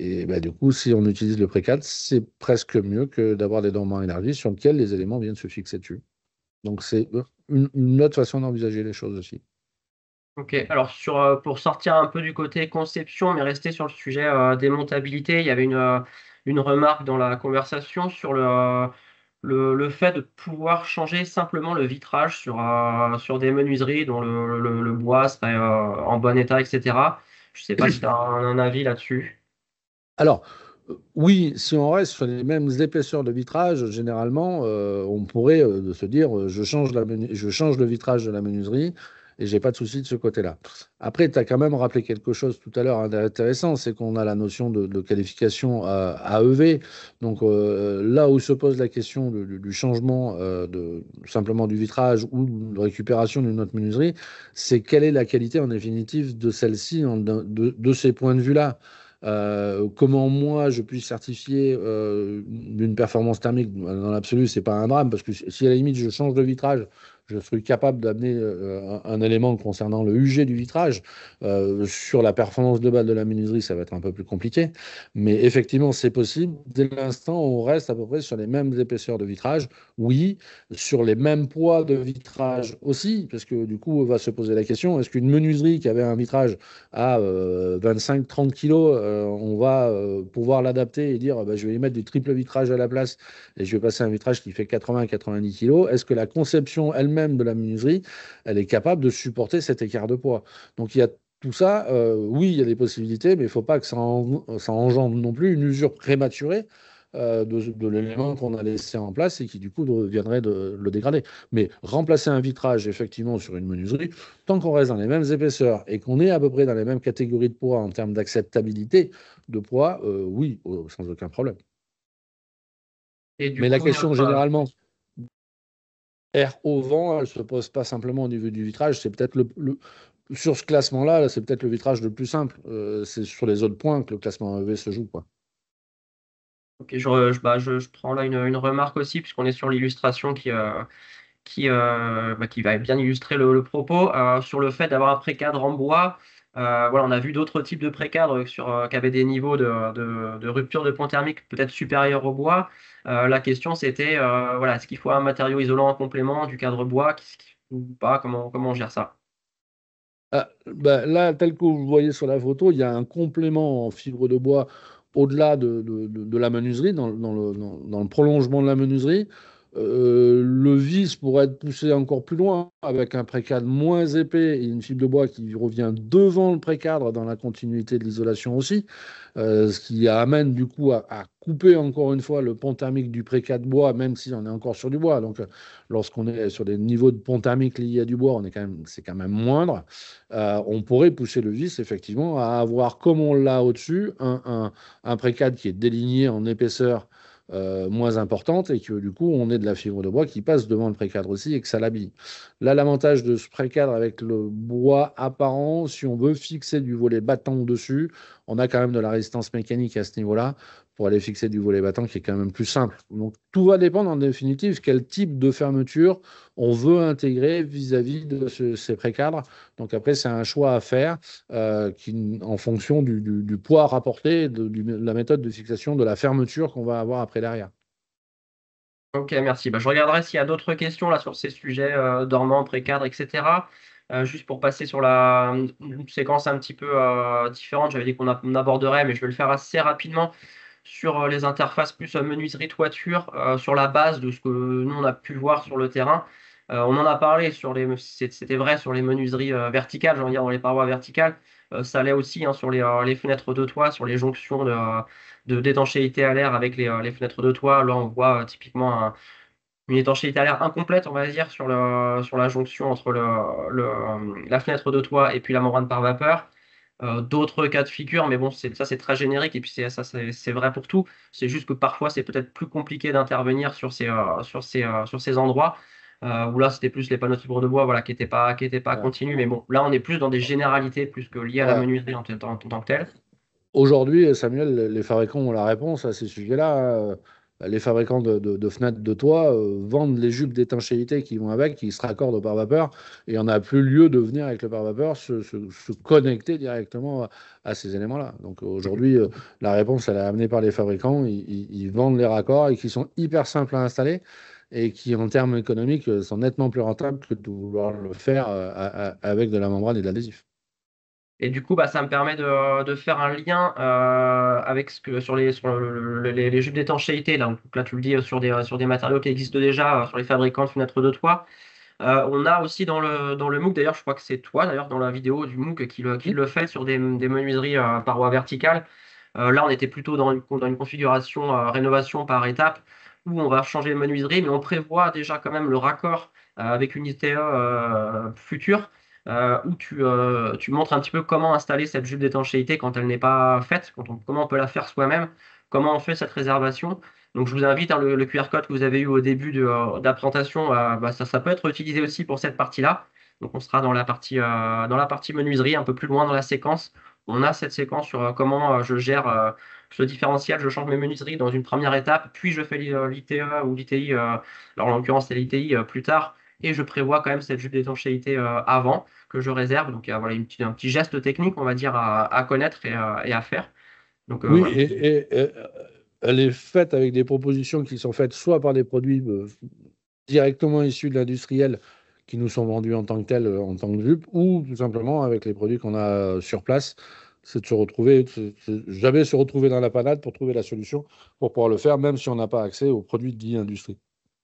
Et bah, du coup, si on utilise le précad, c'est presque mieux que d'avoir des dormants élargis sur lesquels les éléments viennent se fixer dessus. Donc, c'est une autre façon d'envisager les choses aussi. Ok, alors pour sortir un peu du côté conception, mais rester sur le sujet démontabilité, il y avait une remarque dans la conversation sur le fait de pouvoir changer simplement le vitrage sur des menuiseries dont le bois serait en bon état, etc. Je ne sais pas si tu as un avis là-dessus. Alors, oui, si on reste sur les mêmes épaisseurs de vitrage, généralement, on pourrait se dire je change le vitrage de la menuiserie et j'ai pas de souci de ce côté-là. Après, tu as quand même rappelé quelque chose tout à l'heure intéressant, c'est qu'on a la notion de qualification AEV. Donc là où se pose la question du changement simplement du vitrage ou de récupération d'une autre menuiserie, c'est quelle est la qualité en définitive de celle-ci de ces points de vue-là. Comment moi je puis certifier d'une performance thermique dans l'absolu, c'est pas un drame parce que si à la limite je change de vitrage, je suis capable d'amener un élément concernant le UG du vitrage. Sur la performance globale de la menuiserie, ça va être un peu plus compliqué, mais effectivement c'est possible. Dès l'instant où on reste à peu près sur les mêmes épaisseurs de vitrage, oui, sur les mêmes poids de vitrage aussi, parce que du coup on va se poser la question, est-ce qu'une menuiserie qui avait un vitrage à 25-30 kilos, on va pouvoir l'adapter et dire bah, je vais y mettre du triple vitrage à la place et je vais passer un vitrage qui fait 80-90 kilos. Est-ce que la conception elle-même de la menuiserie, elle est capable de supporter cet écart de poids? Donc il y a tout ça, oui, il y a des possibilités, mais il ne faut pas que ça engendre non plus une usure prématurée de l'élément qu'on a laissé en place et qui du coup viendrait de le dégrader. Mais remplacer un vitrage effectivement sur une menuiserie, tant qu'on reste dans les mêmes épaisseurs et qu'on est à peu près dans les mêmes catégories de poids en termes d'acceptabilité de poids, oui, sans aucun problème. Et du Mais la coup, question généralement, air au vent, elle ne se pose pas simplement au niveau du vitrage, c'est peut-être sur ce classement-là, c'est peut-être le vitrage le plus simple. C'est sur les autres points que le classement EV se joue, quoi. ok, je prends là une remarque aussi, puisqu'on est sur l'illustration qui va bien illustrer le propos, sur le fait d'avoir un précadre en bois. Voilà, on a vu d'autres types de précadres qui avaient des niveaux de rupture de point thermique peut-être supérieurs au bois. La question c'était voilà, est-ce qu'il faut un matériau isolant en complément du cadre bois ou pas? Comment on gère ça? Ah, bah, là, tel que vous voyez sur la photo, il y a un complément en fibre de bois au-delà de la menuiserie, dans le prolongement de la menuiserie. Le vis pourrait être poussé encore plus loin avec un précadre moins épais et une fibre de bois qui revient devant le précadre dans la continuité de l'isolation aussi, ce qui amène du coup à couper encore une fois le pont thermique du précadre bois, même si on est encore sur du bois. Donc, lorsqu'on est sur des niveaux de pont thermique liés à du bois, c'est quand même moindre. On pourrait pousser le vis, effectivement, à avoir, comme on l'a au-dessus, un précade qui est déligné en épaisseur moins importante et que du coup, on ait de la fibre de bois qui passe devant le précadre aussi et que ça l'habille. Là, l'avantage de ce précadre avec le bois apparent, si on veut fixer du volet battant dessus, on a quand même de la résistance mécanique à ce niveau-là pour aller fixer du volet battant qui est quand même plus simple. Donc, tout va dépendre en définitive quel type de fermeture on veut intégrer vis-à-vis de ces précadres. Donc après, c'est un choix à faire en fonction du poids rapporté, de la méthode de fixation de la fermeture qu'on va avoir après derrière. Ok, merci. Bah, je regarderai s'il y a d'autres questions là sur ces sujets dormants, précadres, etc. Juste pour passer sur une séquence un petit peu différente, j'avais dit on aborderait, mais je vais le faire assez rapidement sur les interfaces plus menuiserie toiture, sur la base de ce que nous on a pu voir sur le terrain. On en a parlé c'était vrai sur les menuiseries verticales, j'ai envie de dire dans les parois verticales. Ça l'est aussi hein, sur les fenêtres de toit, sur les jonctions d'étanchéité à l'air avec les fenêtres de toit. Là, on voit typiquement une étanchéité à l'air incomplète, on va dire, sur la jonction entre la fenêtre de toit et puis la membrane par vapeur. D'autres cas de figure, mais bon, ça c'est très générique et puis c'est vrai pour tout. C'est juste que parfois c'est peut-être plus compliqué d'intervenir sur ces endroits où là c'était plus les panneaux de fibre de bois voilà, qui étaient pas Ouais. continus. Mais bon, là on est plus dans des généralités plus que liées à la Ouais. menuiserie en tant que telle. Aujourd'hui, Samuel, les fabricants ont la réponse à ces sujets-là. Les fabricants de fenêtres de toit vendent les jupes d'étanchéité qui vont avec, qui se raccordent au pare-vapeur, et on n'a plus lieu de venir avec le pare-vapeur se connecter directement à ces éléments-là. Donc aujourd'hui, la réponse, elle est amenée par les fabricants. Ils vendent les raccords et qui sont hyper simples à installer et qui, en termes économiques, sont nettement plus rentables que de vouloir le faire avec de la membrane et de l'adhésif. Et du coup, bah, ça me permet de faire un lien avec les jupes d'étanchéité. Là, donc là, tu le dis sur des matériaux qui existent déjà, sur les fabricants de fenêtres de toit. On a aussi dans le MOOC, d'ailleurs, je crois que c'est toi, d'ailleurs, dans la vidéo du MOOC qui le fait sur des menuiseries parois verticales. Là, on était plutôt dans une configuration rénovation par étape où on va changer de menuiserie, mais on prévoit déjà quand même le raccord avec une ITE future où tu montres un petit peu comment installer cette jupe d'étanchéité quand elle n'est pas faite, comment on peut la faire soi-même, comment on fait cette réservation. Donc, je vous invite, hein, le QR code que vous avez eu au début de la présentation, bah, ça peut être utilisé aussi pour cette partie-là. Donc, on sera dans la partie menuiserie, un peu plus loin dans la séquence. On a cette séquence sur comment je gère ce différentiel, je change mes menuiseries dans une première étape, puis je fais l'ITE ou l'ITI, alors en l'occurrence c'est l'ITI plus tard, et je prévois quand même cette jupe d'étanchéité avant que je réserve. Donc, il y a voilà, un petit geste technique, on va dire, à connaître et à faire. Donc, Oui, voilà. elle est faite avec des propositions qui sont faites soit par des produits directement issus de l'industriel qui nous sont vendus en tant que tels, en tant que jupe, ou tout simplement avec les produits qu'on a sur place. C'est de se retrouver, jamais se retrouver dans la panade pour trouver la solution pour pouvoir le faire, même si on n'a pas accès aux produits dits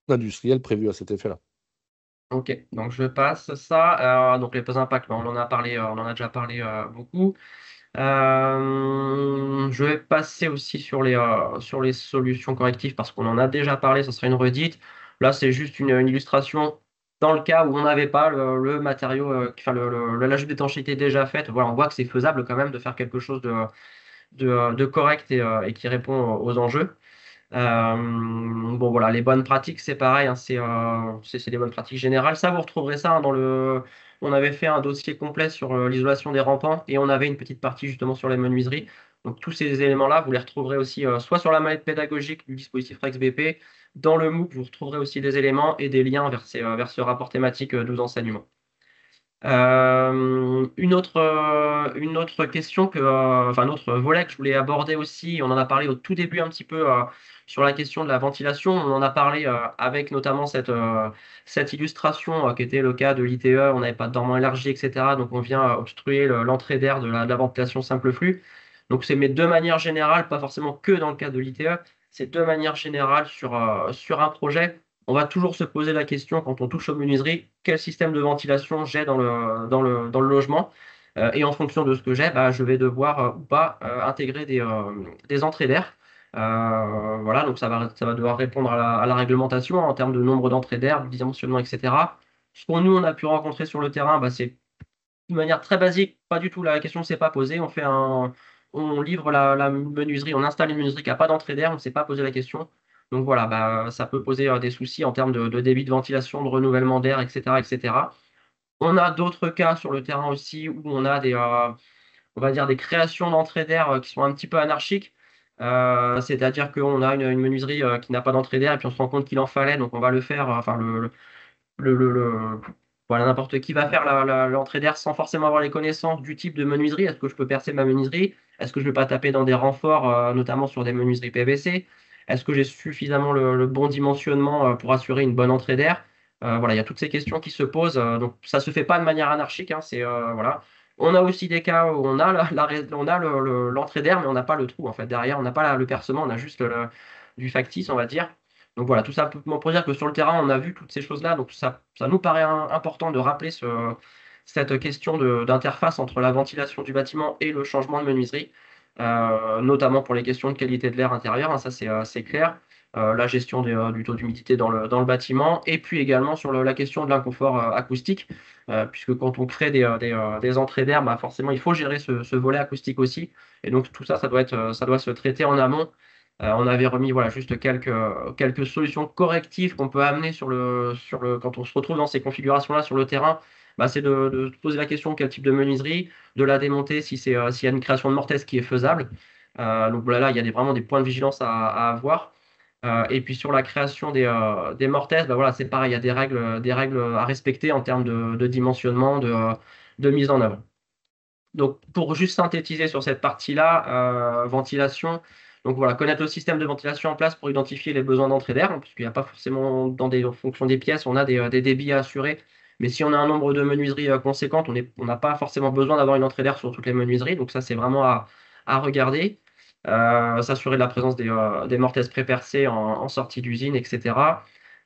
industriels prévus à cet effet-là. Ok, donc je passe ça. Donc les impacts, on en a parlé, on en a déjà parlé beaucoup. Je vais passer aussi sur les solutions correctives parce qu'on en a déjà parlé, ça sera une redite. Là, c'est juste une illustration dans le cas où on n'avait pas le matériau, enfin la jupe d'étanchéité déjà faite. Voilà, on voit que c'est faisable quand même de faire quelque chose de correct et qui répond aux enjeux. Bon voilà, les bonnes pratiques, c'est pareil, hein, c'est des bonnes pratiques générales. Ça, vous retrouverez ça hein, On avait fait un dossier complet sur l'isolation des rampants et on avait une petite partie justement sur les menuiseries. Donc tous ces éléments-là, vous les retrouverez aussi soit sur la mallette pédagogique du dispositif RexBP, dans le MOOC, vous retrouverez aussi des éléments et des liens vers ce rapport thématique 12 enseignements. Une autre question enfin, un autre volet que je voulais aborder aussi, on en a parlé au tout début un petit peu sur la question de la ventilation. On en a parlé avec notamment cette illustration qui était le cas de l'ITE. On n'avait pas de dormant élargi, etc. Donc on vient obstruer l'entrée d'air de la ventilation simple flux. Donc c'est mes deux manières générales, pas forcément que dans le cas de l'ITE, c'est deux manières générales sur un projet. On va toujours se poser la question quand on touche aux menuiseries, quel système de ventilation j'ai dans le logement. Et en fonction de ce que j'ai, bah, je vais devoir ou pas intégrer des entrées d'air. Voilà, donc ça va devoir répondre à la réglementation en termes de nombre d'entrées d'air, de dimensionnement, etc. Ce qu'on nous, on a pu rencontrer sur le terrain, bah, c'est de manière très basique, pas du tout, la question ne s'est pas posée. On livre la menuiserie, on installe une menuiserie qui n'a pas d'entrée d'air, on ne s'est pas posé la question. Donc voilà, bah, ça peut poser des soucis en termes de débit de ventilation, de renouvellement d'air, etc., etc. On a d'autres cas sur le terrain aussi où on a on va dire des créations d'entrée d'air qui sont un petit peu anarchiques. C'est-à-dire qu'on a une menuiserie qui n'a pas d'entrée d'air et puis on se rend compte qu'il en fallait, donc on va le faire. Enfin, voilà, n'importe qui va faire l'entrée d'air sans forcément avoir les connaissances du type de menuiserie. Est-ce que je peux percer ma menuiserie? Est-ce que je ne vais pas taper dans des renforts, notamment sur des menuiseries PVC? Est-ce que j'ai suffisamment le bon dimensionnement pour assurer une bonne entrée d'air? Voilà, il y a toutes ces questions qui se posent. Donc, ça ne se fait pas de manière anarchique, hein, voilà. On a aussi des cas où on a on a l'entrée d'air, mais on n'a pas le trou. En fait, derrière, on n'a pas le percement, on a juste du factice, on va dire. Donc voilà, tout ça pour dire que sur le terrain, on a vu toutes ces choses-là. Donc ça nous paraît important de rappeler cette question d'interface entre la ventilation du bâtiment et le changement de menuiserie, notamment pour les questions de qualité de l'air intérieur, hein, ça c'est clair. La gestion du taux d'humidité dans le bâtiment, et puis également sur la question de l'inconfort acoustique, puisque quand on crée des entrées d'air, bah forcément il faut gérer ce volet acoustique aussi. Et donc tout ça, ça doit se traiter en amont. On avait remis voilà, juste quelques solutions correctives qu'on peut amener quand on se retrouve dans ces configurations-là sur le terrain. Bah, c'est de se poser la question quel type de menuiserie, de la démonter s'il y a une création de mortaise qui est faisable. Donc voilà, là, il y a vraiment des points de vigilance à avoir. Et puis sur la création des mortaises, bah, voilà, c'est pareil, il y a des règles à respecter en termes de dimensionnement, de mise en œuvre. Donc, pour juste synthétiser sur cette partie-là, ventilation, donc voilà, connaître le système de ventilation en place pour identifier les besoins d'entrée d'air, hein, parce qu'il n'y a pas forcément, en fonction des pièces, on a des débits à assurer. Mais si on a un nombre de menuiseries conséquentes, on n'a pas forcément besoin d'avoir une entrée d'air sur toutes les menuiseries. Donc ça, c'est vraiment à regarder. S'assurer de la présence des mortaises pré-percées en sortie d'usine, etc.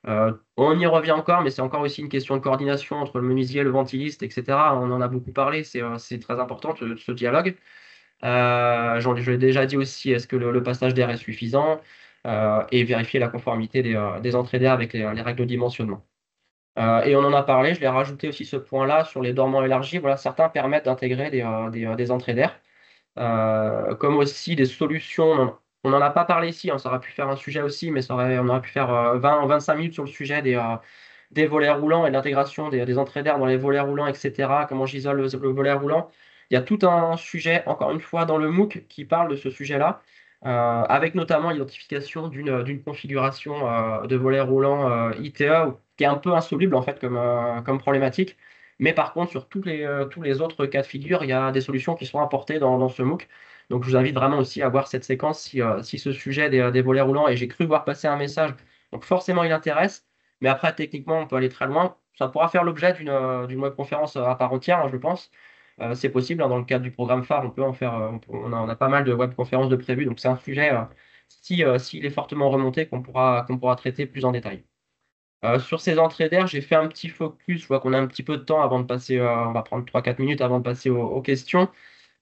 On y revient encore, mais c'est encore aussi une question de coordination entre le menuisier, le ventiliste, etc. On en a beaucoup parlé, c'est très important ce dialogue. Je l'ai déjà dit aussi, est-ce que le passage d'air est suffisant et vérifier la conformité des entrées d'air avec les règles de dimensionnement. Et on en a parlé, je l'ai rajouté aussi ce point-là sur les dormants élargis. Voilà, certains permettent d'intégrer des entrées d'air comme aussi des solutions. On n'en a pas parlé ici, hein, ça aurait pu faire un sujet aussi, mais on aurait pu faire 20-25 minutes sur le sujet des volets roulants et de l'intégration des entrées d'air dans les volets roulants, etc. Comment j'isole le volet roulant. Il y a tout un sujet, encore une fois, dans le MOOC qui parle de ce sujet-là, avec notamment l'identification d'une configuration de volet roulant ITE qui est un peu insoluble en fait comme problématique. Mais par contre, sur tous les autres cas de figure, il y a des solutions qui sont apportées dans ce MOOC. Donc, je vous invite vraiment aussi à voir cette séquence si ce sujet des volets roulants, et j'ai cru voir passer un message, donc forcément il intéresse. Mais après, techniquement, on peut aller très loin. Ça pourra faire l'objet d'une webconférence à part entière, hein, je pense. C'est possible, hein, dans le cadre du programme phare, on peut en faire, on a pas mal de webconférences de prévues. Donc, c'est un sujet, s'il est fortement remonté, qu'on pourra traiter plus en détail. Sur ces entrées d'air, j'ai fait un petit focus. Je vois qu'on a un petit peu de temps avant de passer, on va prendre 3-4 minutes avant de passer aux questions.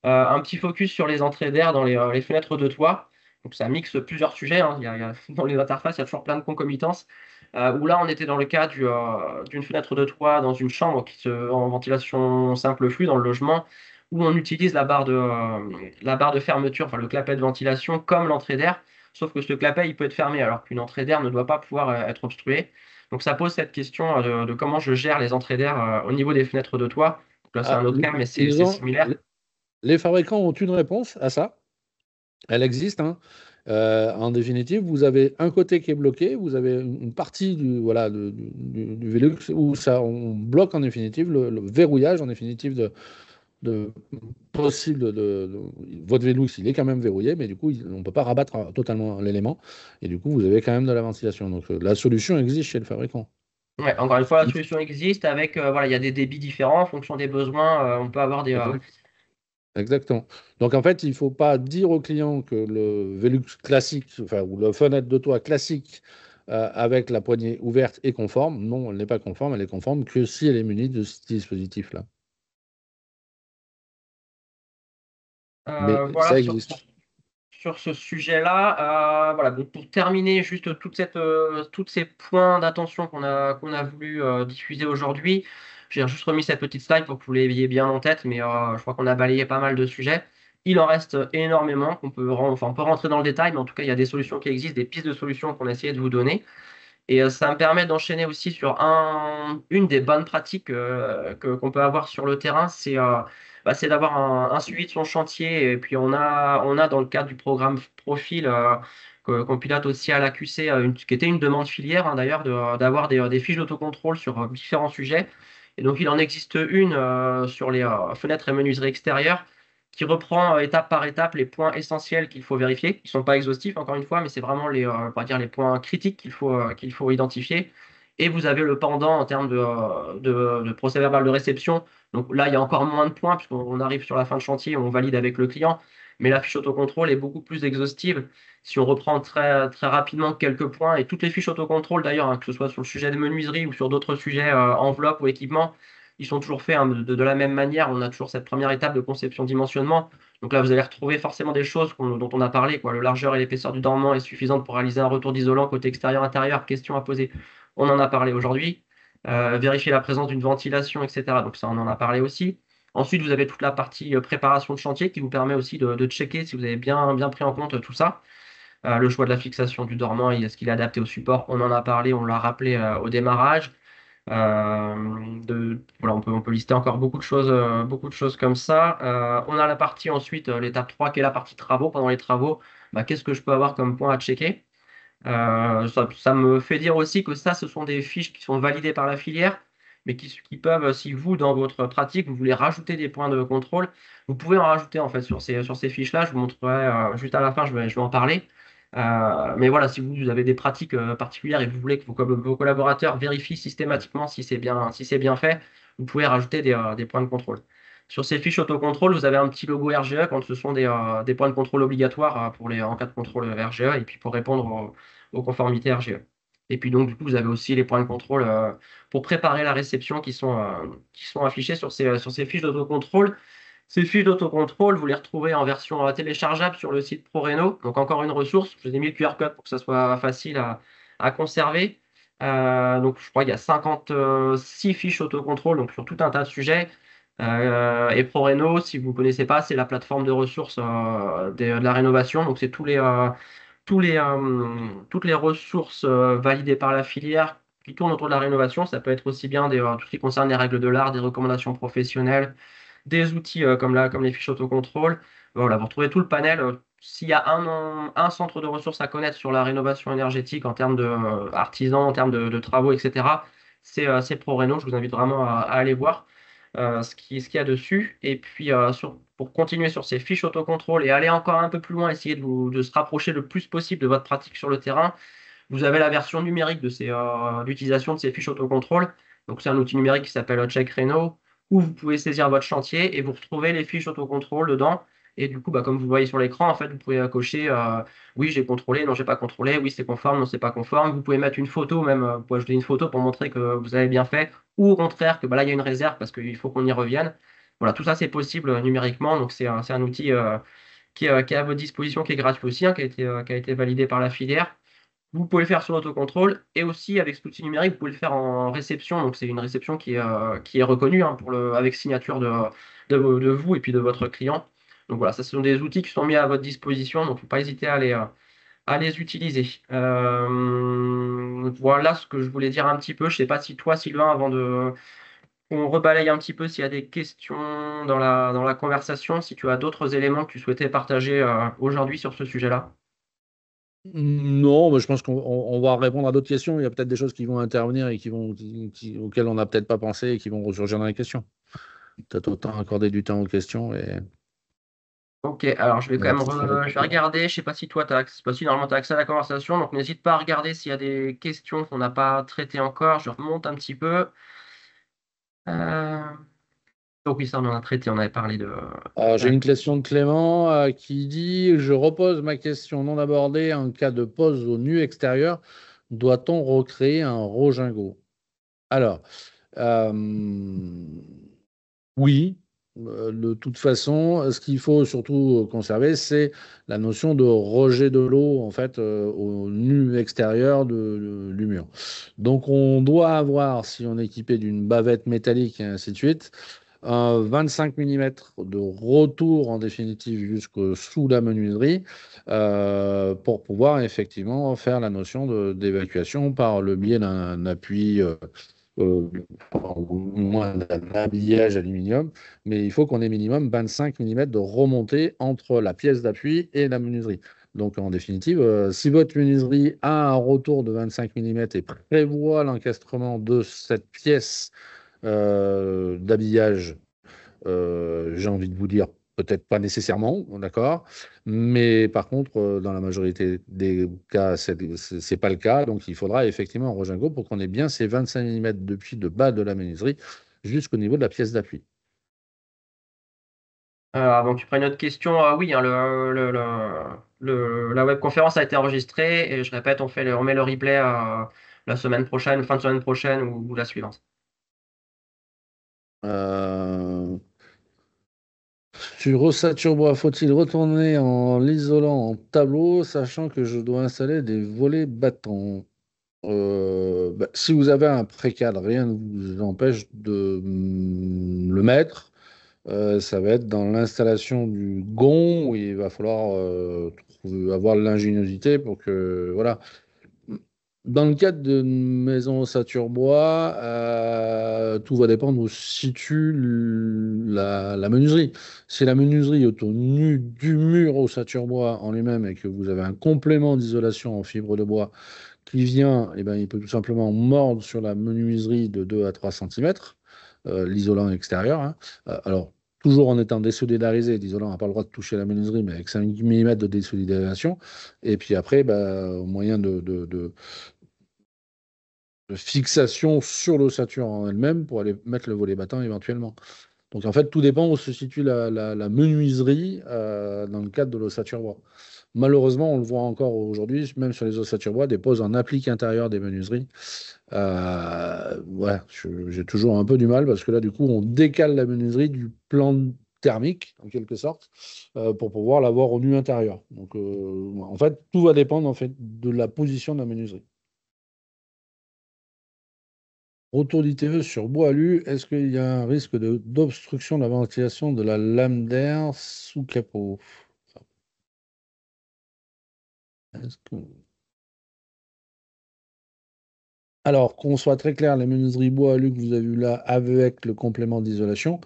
Un petit focus sur les entrées d'air dans les fenêtres de toit. Donc ça mixe plusieurs sujets, hein. Dans les interfaces, il y a toujours plein de concomitances. Où là, on était dans le cas d'une fenêtre de toit dans une chambre en ventilation simple flux dans le logement, où on utilise la barre de fermeture, enfin le clapet de ventilation, comme l'entrée d'air. Sauf que ce clapet, il peut être fermé, alors qu'une entrée d'air ne doit pas pouvoir être obstruée. Donc ça pose cette question de comment je gère les entrées d'air au niveau des fenêtres de toit. Donc là, c'est Ah, un autre cas, mais c'est ils ont, similaire. les fabricants ont une réponse à ça. Elle existe, hein. En définitive, vous avez un côté qui est bloqué, vous avez une partie voilà, du Velux où ça, on bloque en définitive le verrouillage en définitive de possible votre Velux, il est quand même verrouillé, mais du coup, on ne peut pas rabattre totalement l'élément, et du coup, vous avez quand même de la ventilation. Donc, la solution existe chez le fabricant. Ouais, encore une fois, la solution existe avec, voilà, il y a des débits différents en fonction des besoins. On peut avoir des. Exactement. Donc en fait, il ne faut pas dire au client que le Velux classique, enfin, ou la fenêtre de toit classique avec la poignée ouverte est conforme. Non, elle n'est pas conforme, elle est conforme que si elle est munie de ce dispositif-là. Mais Voilà, ça existe. sur ce sujet-là. Voilà, donc pour terminer, juste tous ces points d'attention qu'on a voulu diffuser aujourd'hui. J'ai juste remis cette petite slide pour que vous l'ayez bien en tête, mais je crois qu'on a balayé pas mal de sujets. Il en reste énormément, on peut rentrer dans le détail, mais en tout cas, il y a des solutions qui existent, des pistes de solutions qu'on a essayé de vous donner. Et ça me permet d'enchaîner aussi sur une des bonnes pratiques qu'on peut avoir sur le terrain, c'est d'avoir un suivi de son chantier. Et puis on a dans le cadre du programme Profil qu'on pilote aussi à l'AQC, qui était une demande filière d'ailleurs, d'avoir des fiches d'autocontrôle sur différents sujets. Et donc il en existe une sur les fenêtres et menuiseries extérieures qui reprend étape par étape les points essentiels qu'il faut vérifier. Ils ne sont pas exhaustifs, encore une fois, mais c'est vraiment on va dire les points critiques qu'il faut identifier. Et vous avez le pendant en termes de procès-verbal de réception. Donc là, il y a encore moins de points, puisqu'on arrive sur la fin de chantier, on valide avec le client. Mais la fiche autocontrôle est beaucoup plus exhaustive. Si on reprend très, très rapidement quelques points, et toutes les fiches autocontrôle d'ailleurs, que ce soit sur le sujet de menuiserie ou sur d'autres sujets, enveloppe ou équipement, ils sont toujours faits de la même manière. On a toujours cette première étape de conception-dimensionnement. Donc là, vous allez retrouver forcément des choses dont on a parlé, quoi. Le largeur et l'épaisseur du dormant est suffisante pour réaliser un retour d'isolant côté extérieur-intérieur. Question à poser. On en a parlé aujourd'hui. Vérifier la présence d'une ventilation, etc. Donc ça, on en a parlé aussi. Ensuite, vous avez toute la partie préparation de chantier qui vous permet aussi de checker si vous avez bien, bien pris en compte tout ça. Le choix de la fixation du dormant, est-ce qu'il est adapté au support? On en a parlé, on l'a rappelé au démarrage. Voilà, on peut lister encore beaucoup de choses comme ça. On a la partie ensuite, l'étape 3 qui est la partie travaux. Pendant les travaux, qu'est-ce que je peux avoir comme point à checker? Ça me fait dire aussi que ça, ce sont des fiches qui sont validées par la filière, mais qui peuvent, si vous, dans votre pratique, vous voulez rajouter des points de contrôle, vous pouvez en rajouter en fait sur ces fiches-là. Je vous montrerai juste à la fin, je vais en parler. Mais voilà, si vous avez des pratiques particulières et que vous voulez que vos collaborateurs vérifient systématiquement si c'est bien fait, vous pouvez rajouter des points de contrôle. Sur ces fiches autocontrôle, vous avez un petit logo RGE quand ce sont des points de contrôle obligatoires en cas de contrôle RGE et puis pour répondre aux conformités RGE. Et puis donc, du coup, vous avez aussi les points de contrôle pour préparer la réception qui sont affichés sur ces fiches d'autocontrôle. Ces fiches d'autocontrôle, vous les retrouvez en version téléchargeable sur le site ProReno. Donc encore une ressource. Je vous ai mis le QR code pour que ça soit facile à conserver. Donc je crois qu'il y a 56 fiches autocontrôle donc sur tout un tas de sujets. Et ProReno, si vous ne connaissez pas, c'est la plateforme de ressources de la rénovation. Donc c'est toutes les ressources validées par la filière qui tournent autour de la rénovation. Ça peut être aussi bien tout ce qui concerne les règles de l'art, des recommandations professionnelles, des outils comme les fiches autocontrôle. Voilà, vous retrouvez tout le panel. S'il y a un centre de ressources à connaître sur la rénovation énergétique en termes d'artisans, en termes de travaux, etc., c'est ProReno. Je vous invite vraiment à aller voir ce qu'il y a dessus. Et puis, pour continuer sur ces fiches autocontrôle et aller encore un peu plus loin, essayer de se rapprocher le plus possible de votre pratique sur le terrain, vous avez la version numérique d'utilisation de ces fiches autocontrôle. Donc, c'est un outil numérique qui s'appelle Check Reno, où vous pouvez saisir votre chantier et vous retrouvez les fiches autocontrôle dedans. Et du coup, comme vous voyez sur l'écran, en fait, vous pouvez cocher oui, j'ai contrôlé, non, j'ai pas contrôlé, oui, c'est conforme, non, c'est pas conforme. Vous pouvez mettre une photo, même, vous pouvez ajouter une photo pour montrer que vous avez bien fait, ou au contraire, que là, il y a une réserve parce qu'il faut qu'on y revienne. Voilà, tout ça, c'est possible numériquement. Donc, c'est un outil qui est à votre disposition, qui est gratuit aussi, hein, qui a été validé par la filière. Vous pouvez le faire sur l'autocontrôle et aussi avec cet outil numérique, vous pouvez le faire en réception. Donc, c'est une réception qui est reconnue hein, avec signature de vous et puis de votre client. Donc, voilà, ça, ce sont des outils qui sont mis à votre disposition. Donc, il ne faut pas hésiter à les utiliser. Voilà ce que je voulais dire un petit peu. Je ne sais pas si toi, Sylvain, avant qu'on rebalaye un petit peu, s'il y a des questions dans la conversation, si tu as d'autres éléments que tu souhaitais partager aujourd'hui sur ce sujet-là. Non, mais je pense qu'on va répondre à d'autres questions. Il y a peut-être des choses qui vont intervenir et auxquelles on n'a peut-être pas pensé et qui vont ressurgir dans les questions. Peut-être autant accorder du temps aux questions Ok, alors je vais et quand même approfondir. je vais regarder. Je sais pas si toi, je sais pas si normalement tu as accès à la conversation, donc n'hésite pas à regarder s'il y a des questions qu'on n'a pas traitées encore. Je remonte un petit peu. Euh, Donc oui, ça on en a traité, on avait parlé de. Alors, j'ai euh, une question de Clément qui dit: Je repose ma question non abordée en cas de pose au nu extérieur. Doit-on recréer un Rojingo? Alors, euh, oui, de toute façon, ce qu'il faut surtout conserver, c'est la notion de rejet de l'eau en fait au nu extérieur du mur. Donc, on doit avoir, si on est équipé d'une bavette métallique et ainsi de suite, un 25 mm de retour en définitive jusqu'au sous la menuiserie pour pouvoir effectivement faire la notion d'évacuation par le biais d'un appui. Euh, ou moins d'un habillage aluminium, mais il faut qu'on ait minimum 25 mm de remontée entre la pièce d'appui et la menuiserie. Donc, en définitive, si votre menuiserie a un retour de 25 mm et prévoit l'encastrement de cette pièce d'habillage, j'ai envie de vous dire, peut-être pas nécessairement, d'accord, mais par contre, dans la majorité des cas, c'est pas le cas, donc il faudra effectivement un Rojingo pour qu'on ait bien ces 25 mm depuis de bas de la menuiserie jusqu'au niveau de la pièce d'appui. Avant que tu prennes une autre question, oui, hein, la webconférence a été enregistrée et je répète, on met le replay la semaine prochaine, fin de semaine prochaine ou la suivante. Euh, Sur ossature bois, faut-il retourner en l'isolant en tableau, sachant que je dois installer des volets battants? Si vous avez un précadre, rien ne vous empêche de le mettre. Ça va être dans l'installation du gond où il va falloir avoir l'ingéniosité pour que, voilà. Dans le cadre d'une maison ossature bois, tout va dépendre où se situe la menuiserie. Si la menuiserie est au nu du mur ossature bois en lui-même et que vous avez un complément d'isolation en fibre de bois qui vient, eh ben, il peut tout simplement mordre sur la menuiserie de 2 à 3 cm, l'isolant extérieur, hein. Alors, toujours en étant désolidarisé, l'isolant n'a pas le droit de toucher la menuiserie, mais avec 5 mm de désolidarisation. Et puis après, bah, au moyen de fixation sur l'ossature en elle-même pour aller mettre le volet battant éventuellement. Donc en fait, tout dépend où se situe la menuiserie dans le cadre de l'ossature bois. Malheureusement, on le voit encore aujourd'hui, même sur les ossatures bois, des poses en applique intérieure des menuiseries. Ouais, j'ai toujours un peu du mal parce que là, du coup, on décale la menuiserie du plan thermique, en quelque sorte, pour pouvoir l'avoir au nu intérieur. Donc, en fait, tout va dépendre en fait, de la position de la menuiserie. Retour d'ITE sur bois alu, est-ce qu'il y a un risque d'obstruction de la ventilation de la lame d'air sous capot? Est-ce que- Alors, qu'on soit très clair, les menuiseries bois alu que vous avez vues là, avec le complément d'isolation,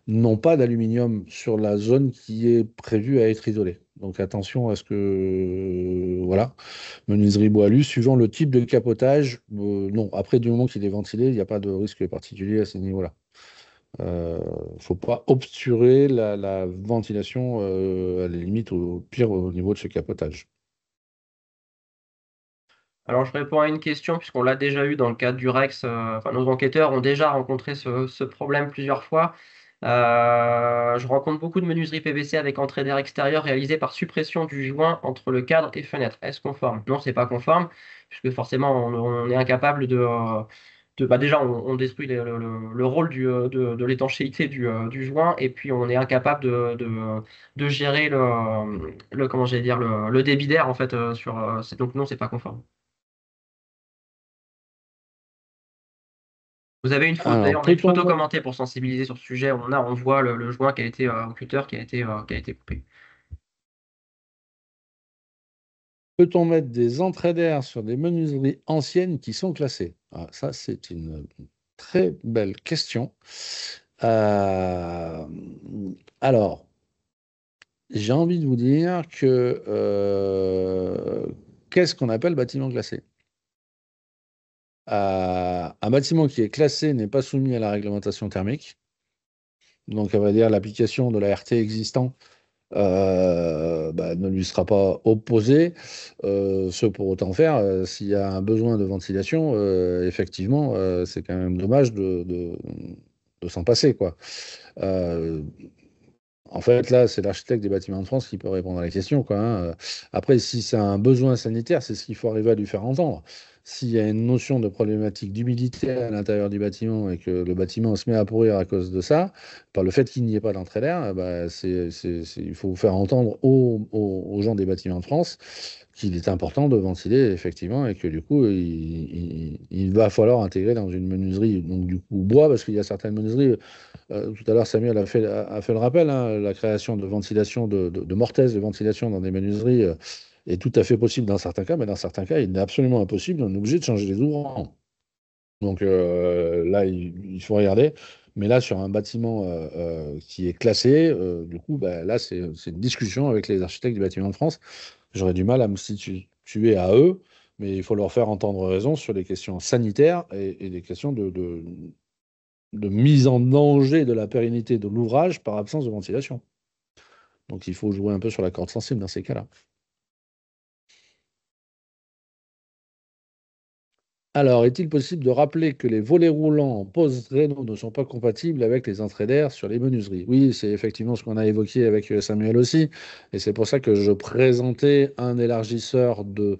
n'ont pas d'aluminium sur la zone qui est prévue à être isolée. Donc attention à ce que, voilà, menuiserie bois alu, suivant le type de capotage, non. Après, du moment qu'il est ventilé, il n'y a pas de risque particulier à ce niveau-là. Il ne faut pas obturer la ventilation, à la limite, au pire, au niveau de ce capotage. Alors je réponds à une question puisqu'on l'a déjà eu dans le cadre du Rex. Enfin, nos enquêteurs ont déjà rencontré ce problème plusieurs fois. Je rencontre beaucoup de menuiseries PVC avec entrée d'air extérieur réalisée par suppression du joint entre le cadre et fenêtre. Est-ce conforme? Non, c'est pas conforme, puisque forcément on est incapable bah déjà on détruit le rôle de l'étanchéité du joint, et puis on est incapable de gérer comment j'allais dire, le débit d'air en fait donc non, c'est pas conforme. Vous avez une photo, Alors, d'ailleurs, on a une peut-on photo mettre, commentée pour sensibiliser sur ce sujet. On voit le joint qui a été au cutter qui a été coupé. peut-on mettre des entrées d'air sur des menuiseries anciennes qui sont classées? Ah, ça, c'est une très belle question. Euh, alors, j'ai envie de vous dire que qu'est-ce qu'on appelle bâtiment classé? Un bâtiment qui est classé n'est pas soumis à la réglementation thermique. Donc, à vrai dire, l'application de la RT existant ne lui sera pas opposée. Ce pour autant faire, s'il y a un besoin de ventilation, effectivement, c'est quand même dommage de s'en passer, quoi. Euh, En fait, là, c'est l'architecte des Bâtiments de France qui peut répondre à la question, quoi, hein. Après, si c'est un besoin sanitaire, c'est ce qu'il faut arriver à lui faire entendre. S'il y a une notion de problématique d'humidité à l'intérieur du bâtiment et que le bâtiment se met à pourrir à cause de ça, par le fait qu'il n'y ait pas d'entrée d'air, il faut faire entendre aux gens des Bâtiments de France qu'il est important de ventiler, effectivement, et que du coup, il va falloir intégrer dans une menuiserie, donc du coup, bois, parce qu'il y a certaines menuiseries. Tout à l'heure, Samuel a fait le rappel, hein, la création de ventilation, de mortaises de ventilation dans des menuiseries est tout à fait possible dans certains cas, mais dans certains cas, il est absolument impossible. On est obligé de changer les ouvrants. Donc là, il faut regarder. Mais là, sur un bâtiment qui est classé, du coup, bah, là, c'est une discussion avec les architectes du bâtiment de France. J'aurais du mal à me situer à eux, mais il faut leur faire entendre raison sur les questions sanitaires et les questions de mise en danger de la pérennité de l'ouvrage par absence de ventilation. Donc il faut jouer un peu sur la corde sensible dans ces cas-là. Alors, est-il possible de rappeler que les volets roulants en pose Renault ne sont pas compatibles avec les entrées d'air sur les menuiseries? Oui, c'est effectivement ce qu'on a évoqué avec Samuel aussi, et c'est pour ça que je présentais un élargisseur de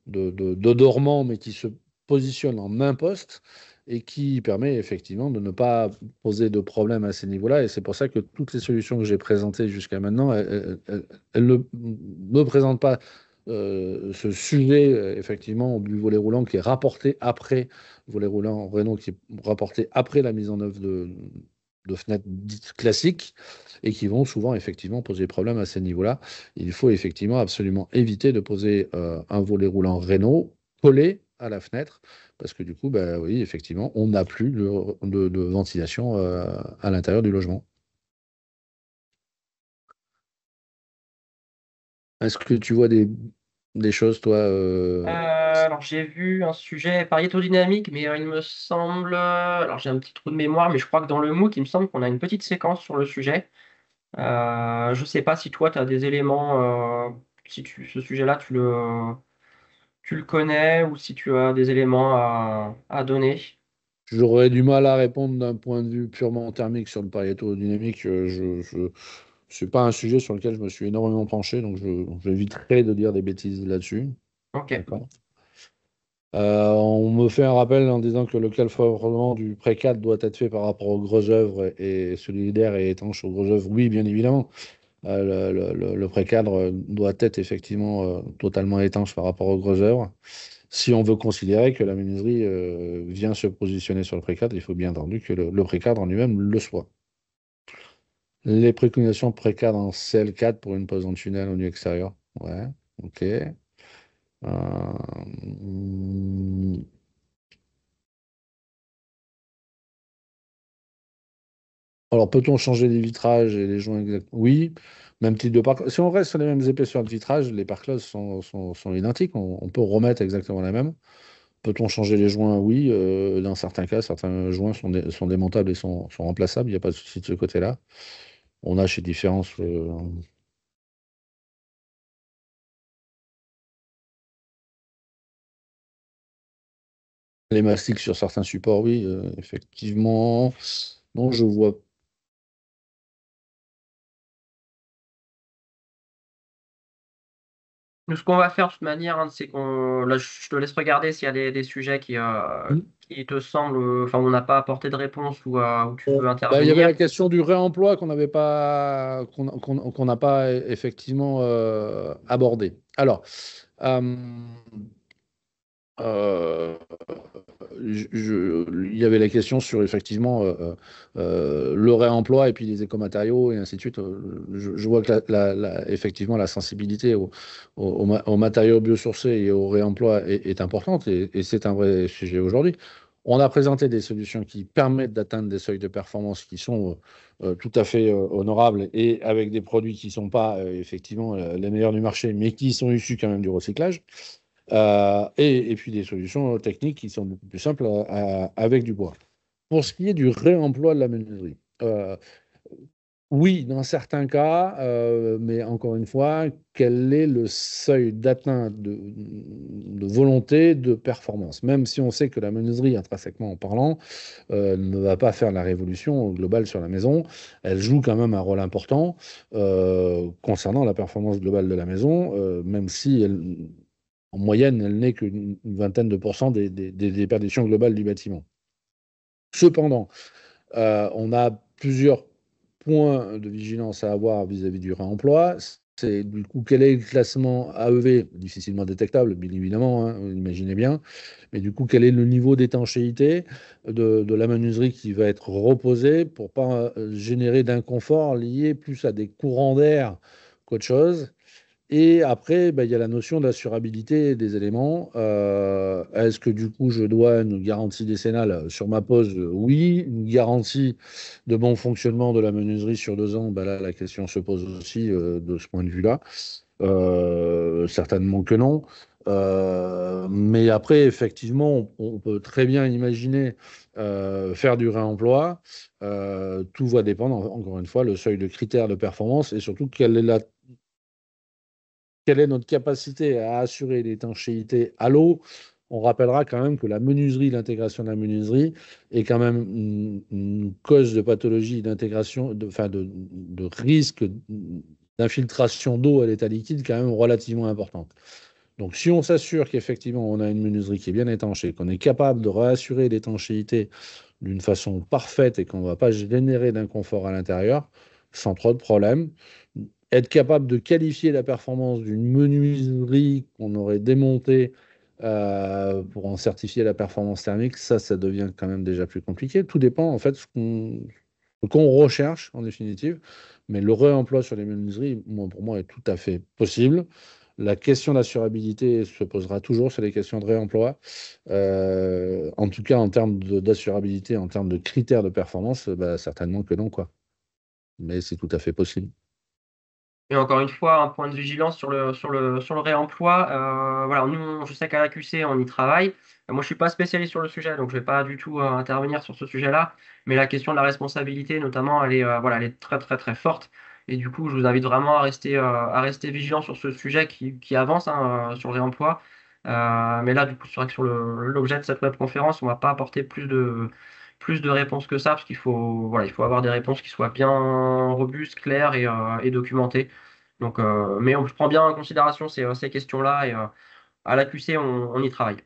dormant, mais qui se positionne en main poste et qui permet effectivement de ne pas poser de problème à ces niveaux-là. Et c'est pour ça que toutes les solutions que j'ai présentées jusqu'à maintenant, elles ne présentent pas ce sujet, effectivement, du volet roulant qui est rapporté après, volet roulant Renault qui est rapporté après la mise en œuvre de fenêtres dites classiques et qui vont souvent effectivement poser problème à ces niveaux-là. Il faut effectivement absolument éviter de poser un volet roulant Renault collé à la fenêtre parce que du coup, bah, oui, effectivement, on n'a plus de ventilation à l'intérieur du logement. Est-ce que tu vois des choses, toi Alors, j'ai vu un sujet pariétodynamique, mais il me semble. Alors, j'ai un petit trou de mémoire, mais je crois que dans le MOOC, il me semble qu'on a une petite séquence sur le sujet. Je ne sais pas si toi, tu as des éléments, si ce sujet-là, tu le connais ou si tu as des éléments à donner. J'aurais du mal à répondre d'un point de vue purement thermique sur le parétodynamique. C'est pas un sujet sur lequel je me suis énormément penché, donc j'éviterai de dire des bêtises là-dessus. Ok. D'accord. On me fait un rappel en disant que le calfeuvrement du précade doit être fait par rapport aux grosses œuvres et solidaire et étanche aux grosses œuvres. Oui, bien évidemment. Le précadre doit être effectivement totalement étanche par rapport aux grosses œuvres. Si on veut considérer que la menuiserie vient se positionner sur le précadre, il faut bien entendu que le précadre en lui-même le soit. Les préconisations précadre en CL4 pour une pose en tunnel au nu extérieur. Ouais, ok. Hum, Alors, peut-on changer les vitrages et les joints exacts? Oui, même type de pare. Si on reste sur les mêmes épaisseurs de vitrage, les pare-closes sont identiques. On peut remettre exactement la même. Peut-on changer les joints? Oui. Dans certains cas, certains joints sont démontables et sont remplaçables. Il n'y a pas de souci de ce côté-là. On a chez Différence les mastiques sur certains supports, oui, effectivement. Non, je vois. Nous, ce qu'on va faire de toute manière, hein, c'est qu'on. Là, je te laisse regarder s'il y a des sujets qui te semblent. Enfin, on n'a pas apporté de réponse ou tu veux Il y avait intervenir. la question du réemploi qu'on n'avait pas, qu'on n'a pas effectivement abordé. Alors, euh, euh, il y avait la question sur effectivement le réemploi et puis les écomatériaux et ainsi de suite. Je vois que effectivement la sensibilité aux matériaux biosourcés et au réemploi est importante et c'est un vrai sujet aujourd'hui. On a présenté des solutions qui permettent d'atteindre des seuils de performance qui sont tout à fait honorables et avec des produits qui ne sont pas effectivement les meilleurs du marché, mais qui sont issus quand même du recyclage. Et puis des solutions techniques qui sont beaucoup plus simples avec du bois. Pour ce qui est du réemploi de la menuiserie, oui, dans certains cas, mais encore une fois, quel est le seuil d'atteinte de volonté de performance? Même si on sait que la menuiserie, intrinsèquement en parlant, ne va pas faire la révolution globale sur la maison, elle joue quand même un rôle important concernant la performance globale de la maison, même si en moyenne, elle n'est qu'une vingtaine de pourcents des perditions globales du bâtiment. Cependant, on a plusieurs points de vigilance à avoir vis-à-vis du réemploi. C'est du coup quel est le classement AEV, difficilement détectable, bien évidemment, hein, vous imaginez bien, mais du coup quel est le niveau d'étanchéité de la menuiserie qui va être reposée pour pas générer d'inconfort lié plus à des courants d'air qu'autre chose. Et après, bah, il y a la notion d'assurabilité des éléments. Est-ce que du coup, je dois une garantie décennale sur ma pose? Oui. Une garantie de bon fonctionnement de la menuiserie sur 2 ans, bah, là, la question se pose aussi de ce point de vue-là. Certainement que non. Mais après, effectivement, on peut très bien imaginer faire du réemploi. Tout va dépendre, encore une fois, le seuil de critères de performance et surtout quelle est notre capacité à assurer l'étanchéité à l'eau. On rappellera quand même que la menuiserie, l'intégration de la menuiserie est quand même une cause de pathologie d'intégration, enfin de risque d'infiltration d'eau à l'état liquide quand même relativement importante. Donc si on s'assure qu'effectivement on a une menuiserie qui est bien étanchée, qu'on est capable de réassurer l'étanchéité d'une façon parfaite et qu'on ne va pas générer d'inconfort à l'intérieur, sans trop de problèmes, être capable de qualifier la performance d'une menuiserie qu'on aurait démontée pour en certifier la performance thermique, ça devient quand même déjà plus compliqué. Tout dépend en fait ce qu'on recherche en définitive, mais le réemploi sur les menuiseries, pour moi, est tout à fait possible. La question d'assurabilité se posera toujours sur les questions de réemploi. En tout cas, en termes d'assurabilité, en termes de critères de performance, bah, certainement que non, quoi. Mais c'est tout à fait possible. Et encore une fois, un point de vigilance sur le réemploi. Voilà, nous, je sais qu'à la QC, on y travaille. Moi, je ne suis pas spécialiste sur le sujet, donc je ne vais pas du tout intervenir sur ce sujet-là. Mais la question de la responsabilité, notamment, voilà, elle est très, très, très forte. Et du coup, je vous invite vraiment à rester vigilant sur ce sujet qui avance hein, sur le réemploi. Mais là, du coup, c'est vrai que sur l'objet de cette webconférence, on ne va pas apporter plus de réponses que ça, parce voilà, il faut avoir des réponses qui soient bien robustes, claires et documentées. Donc, mais je prends bien en considération ces questions-là et à la QC, on y travaille.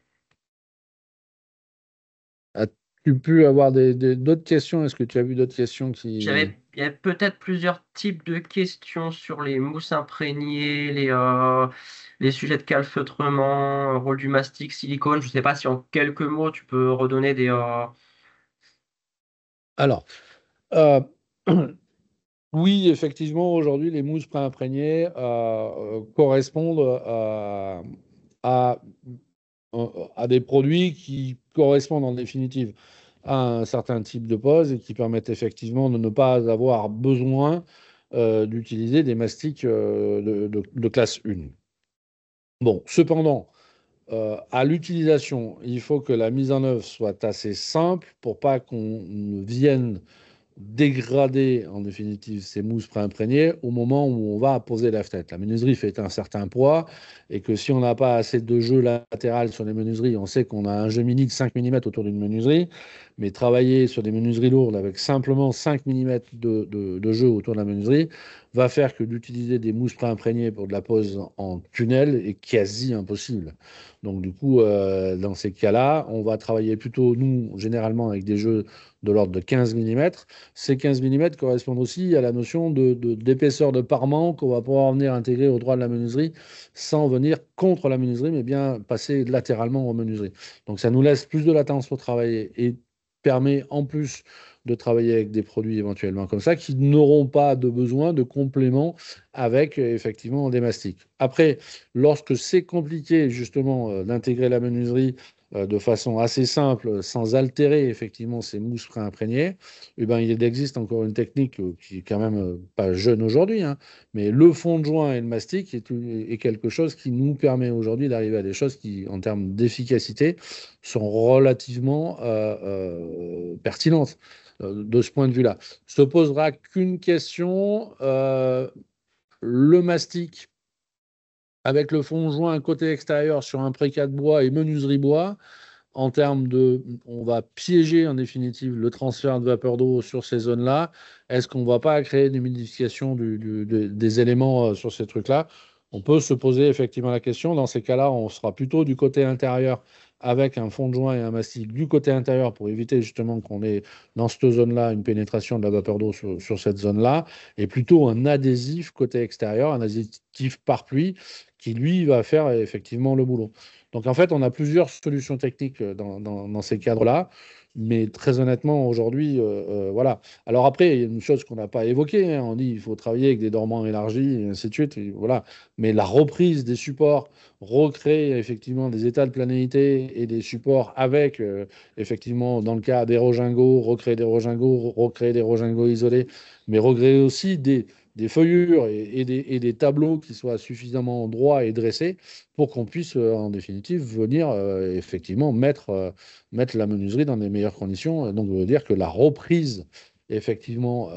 As-tu pu avoir d'autres questions? Est-ce que tu as vu d'autres questions Il y avait peut-être plusieurs types de questions sur les mousses imprégnées, les sujets de calfeutrement, rôle du mastic, silicone. Je ne sais pas si en quelques mots tu peux redonner des. Alors, euh, oui, effectivement, aujourd'hui, les mousses pré-imprégnées correspondent à, à des produits qui correspondent en définitive à un certain type de pose et qui permettent effectivement de ne pas avoir besoin d'utiliser des mastiques de classe 1. Bon, cependant, à l'utilisation, il faut que la mise en œuvre soit assez simple pour pas qu'on ne vienne dégrader en définitive ces mousses préimprégnées au moment où on va poser la fenêtre. La menuiserie fait un certain poids et que si on n'a pas assez de jeu latéral sur les menuiseries, on sait qu'on a un jeu mini de 5 mm autour d'une menuiserie, mais travailler sur des menuiseries lourdes avec simplement 5 mm de jeu autour de la menuiserie va faire que d'utiliser des mousses préimprégnées pour de la pose en tunnel est quasi impossible. Donc du coup, dans ces cas-là, on va travailler plutôt, nous, généralement avec des jeux de l'ordre de 15 mm. Ces 15 mm correspondent aussi à la notion d'épaisseur de parement qu'on va pouvoir venir intégrer au droit de la menuiserie sans venir contre la menuiserie, mais bien passer latéralement aux menuiseries. Donc ça nous laisse plus de latence pour travailler et permet en plus de travailler avec des produits éventuellement comme ça qui n'auront pas de besoin de complément avec effectivement des mastiques. Après, lorsque c'est compliqué justement d'intégrer la menuiserie de façon assez simple, sans altérer effectivement ces mousses préimprégnées, eh ben, il existe encore une technique qui est quand même pas jeune aujourd'hui, hein, mais le fond de joint et le mastic est quelque chose qui nous permet aujourd'hui d'arriver à des choses qui, en termes d'efficacité, sont relativement pertinentes de ce point de vue-là. Se posera qu'une question, le mastic avec le fond joint côté extérieur sur un précat de bois et menuiserie bois, en termes de, on va piéger en définitive le transfert de vapeur d'eau sur ces zones-là. Est-ce qu'on ne va pas créer une humidification des éléments sur ces trucs-là? On peut se poser effectivement la question. Dans ces cas-là, on sera plutôt du côté intérieur avec un fond de joint et un mastic du côté intérieur pour éviter justement qu'on ait dans cette zone-là une pénétration de la vapeur d'eau sur cette zone-là, et plutôt un adhésif côté extérieur, un adhésif par pluie qui lui va faire effectivement le boulot. Donc en fait, on a plusieurs solutions techniques dans ces cadres-là, mais très honnêtement, aujourd'hui, voilà. Alors après, il y a une chose qu'on n'a pas évoquée, hein, on dit qu'il faut travailler avec des dormants élargis, et ainsi de suite, et voilà. Mais la reprise des supports, recréer effectivement des états de planéité et des supports avec, effectivement, dans le cas des Rojingo, recréer des Rojingo isolés, mais recréer aussi des feuillures et des tableaux qui soient suffisamment droits et dressés pour qu'on puisse, en définitive, venir effectivement mettre la menuiserie dans les meilleures conditions. Donc, ça veut dire que la reprise, effectivement,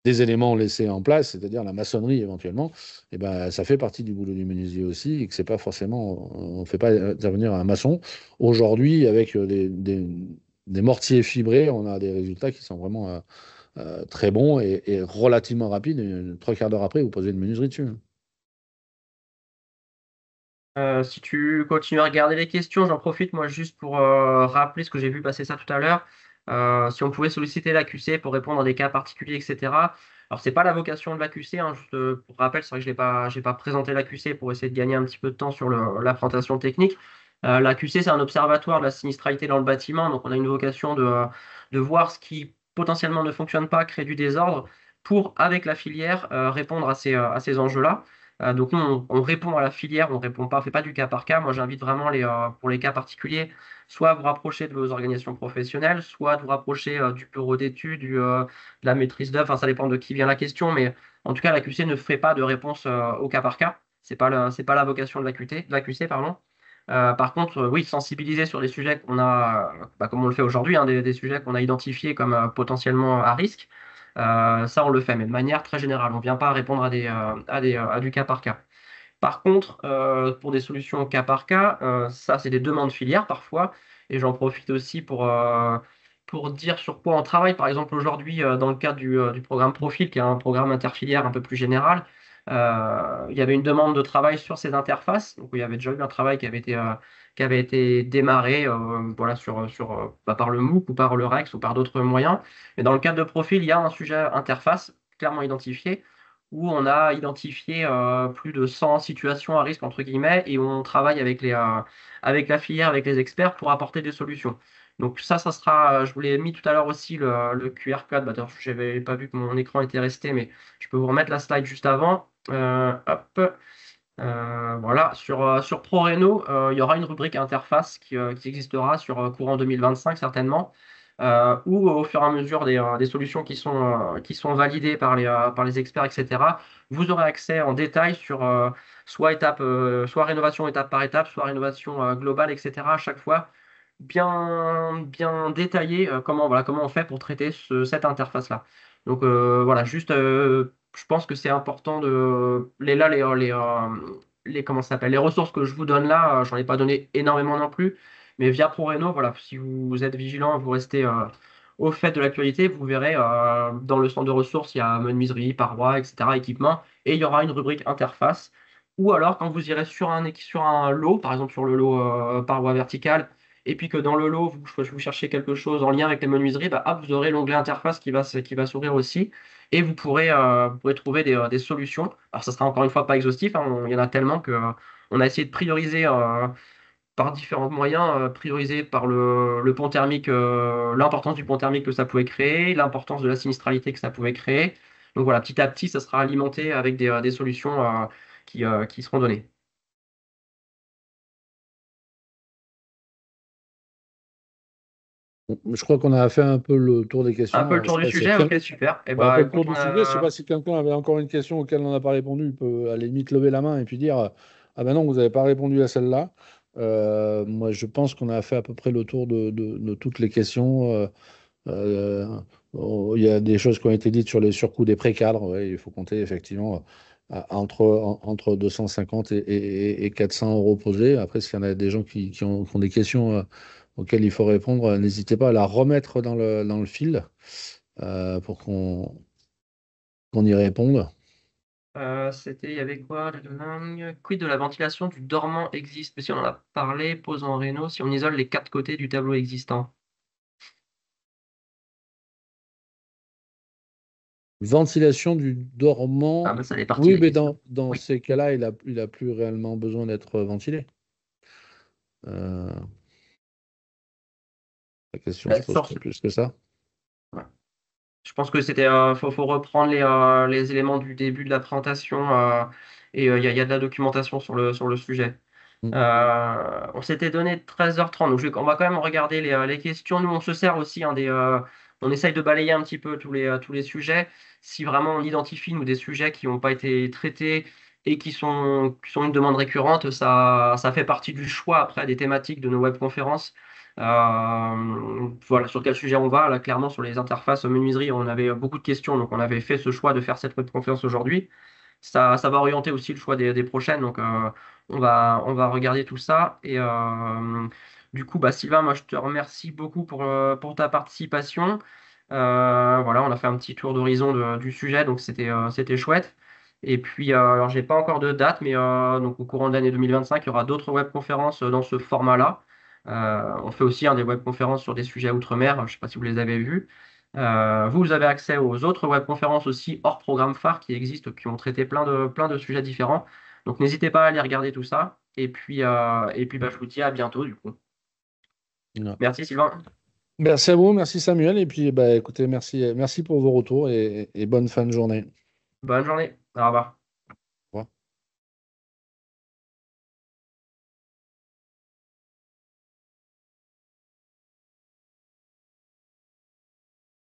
des éléments laissés en place, c'est-à-dire la maçonnerie éventuellement, eh ben, ça fait partie du boulot du menuisier aussi, et que c'est pas forcément, on ne fait pas intervenir un maçon. Aujourd'hui, avec des mortiers fibrés, on a des résultats qui sont vraiment très bons et relativement rapides. Et 3/4 d'heure après, vous posez une menuiserie dessus, hein. Si tu continues à regarder les questions, j'en profite moi juste pour rappeler ce que j'ai vu passer ça tout à l'heure. Si on pouvait solliciter l'AQC pour répondre à des cas particuliers, etc. Alors c'est pas la vocation de l'AQC, hein, juste pour rappel, c'est vrai que j'ai pas présenté l'AQC pour essayer de gagner un petit peu de temps sur la présentation technique. L'AQC c'est un observatoire de la sinistralité dans le bâtiment, donc on a une vocation de voir ce qui potentiellement ne fonctionne pas, créer du désordre, pour avec la filière répondre à ces enjeux-là. Donc nous, on répond à la filière, on répond pas, on fait pas du cas par cas. Moi, j'invite vraiment pour les cas particuliers, soit à vous rapprocher de vos organisations professionnelles, soit de vous rapprocher du bureau d'études, de la maîtrise d'œuvre. Enfin, ça dépend de qui vient la question, mais en tout cas, la QC ne ferait pas de réponse au cas par cas. C'est pas la vocation de la QC, pardon. Par contre, oui, sensibiliser sur des sujets qu'on a, comme on le fait aujourd'hui, hein, des sujets qu'on a identifiés comme potentiellement à risque. Ça, on le fait, mais de manière très générale. On ne vient pas répondre à du cas par cas. Par contre, pour des solutions au cas par cas, ça, c'est des demandes filières parfois. Et j'en profite aussi pour dire sur quoi on travaille. Par exemple, aujourd'hui, dans le cadre du programme Profil, qui est un programme interfilière un peu plus général, il y avait une demande de travail sur ces interfaces. Donc, il y avait déjà eu un travail qui avait été démarré voilà, par le MOOC ou par le REX ou par d'autres moyens. Mais dans le cadre de Profil, il y a un sujet interface clairement identifié où on a identifié plus de 100 situations à risque, entre guillemets, et on travaille avec la filière, avec les experts pour apporter des solutions. Donc ça sera, je vous l'ai mis tout à l'heure aussi, le QR code. Bah, d'ailleurs, je n'avais pas vu que mon écran était resté, mais je peux vous remettre la slide juste avant. Hop. Voilà, sur ProReno, il y aura une rubrique interface qui existera sur courant 2025 certainement, où au fur et à mesure des solutions qui sont validées par les experts, etc., vous aurez accès en détail sur soit rénovation étape par étape, soit rénovation globale, etc. à chaque fois, bien détaillé comment on fait pour traiter cette interface-là. Donc voilà, juste, je pense que c'est important comment ça s'appelle, les ressources que je vous donne là, j'en ai pas donné énormément non plus, mais via ProReno, voilà, si vous êtes vigilant, vous restez au fait de l'actualité, vous verrez dans le centre de ressources, il y a menuiserie, parois, etc., équipement, et il y aura une rubrique interface. Ou alors, quand vous irez sur un lot, par exemple sur le lot parois verticale, et puis que dans le lot, vous cherchez quelque chose en lien avec les menuiseries, bah, hop, vous aurez l'onglet interface qui va s'ouvrir aussi, et vous pourrez trouver des solutions. Alors, ça sera encore une fois pas exhaustif, hein, il y en a tellement que on a essayé de prioriser par différents moyens, prioriser par le pont thermique, l'importance du pont thermique que ça pouvait créer, l'importance de la sinistralité que ça pouvait créer. Donc voilà, petit à petit, ça sera alimenté avec des solutions qui seront données. Je crois qu'on a fait un peu le tour des Un questions. peu le Alors, je tour sais du pas si sujet, ok, super. Et on a bah fait le tour écoute, du sujet. Je ne sais pas si quelqu'un avait encore une question auquel on n'a pas répondu. Il peut à la limite lever la main et puis dire ah ben non, vous n'avez pas répondu à celle-là. Moi, je pense qu'on a fait à peu près le tour de toutes les questions. Il y a des choses qui ont été dites sur les surcoûts des précadres. Ouais, il faut compter effectivement entre 250 et 400 euros posés. Après, s'il y en a des gens qui ont des questions auxquelles il faut répondre, n'hésitez pas à la remettre dans le fil pour qu'on y réponde. il y avait quoi? Quid de la ventilation du dormant existe? Mais si on en a parlé, pose en réno, si on isole les quatre côtés du tableau existant. Ventilation du Ah dormant. bah ça fait partie Oui, des mais questions. dans Oui. ces cas-là, il a plus réellement besoin d'être ventilé. Euh, la question se Bah, pose pas plus que ça. ouais. Je pense que faut reprendre les éléments du début de la présentation et il y a de la documentation sur le sujet. Mm. On s'était donné 13h30, donc on va quand même regarder les questions. Nous, on se sert aussi on essaye de balayer un petit peu tous les sujets. Si vraiment on identifie nous des sujets qui n'ont pas été traités et qui sont une demande récurrente, ça fait partie du choix après des thématiques de nos webconférences. Voilà sur quel sujet on va. Là, clairement, sur les interfaces menuiserie, on avait beaucoup de questions, donc on avait fait ce choix de faire cette webconférence aujourd'hui. Ça va orienter aussi le choix des prochaines. Donc, on va regarder tout ça. Et du coup, bah, Sylvain, moi, je te remercie beaucoup pour ta participation. Voilà, on a fait un petit tour d'horizon du sujet, donc c'était chouette. Et puis, alors, j'ai pas encore de date, mais donc, au courant de l'année 2025, il y aura d'autres webconférences dans ce format-là. On fait aussi des webconférences sur des sujets outre-mer. Je ne sais pas si vous les avez vues. Vous avez accès aux autres webconférences aussi hors programme phare qui existent, qui ont traité plein de sujets différents. Donc n'hésitez pas à aller regarder tout ça. Et puis bah, je vous dis à bientôt du coup. Voilà. Merci Sylvain. Merci à vous, merci Samuel. Et puis, bah, écoutez, merci pour vos retours et bonne fin de journée. Bonne journée. Au revoir.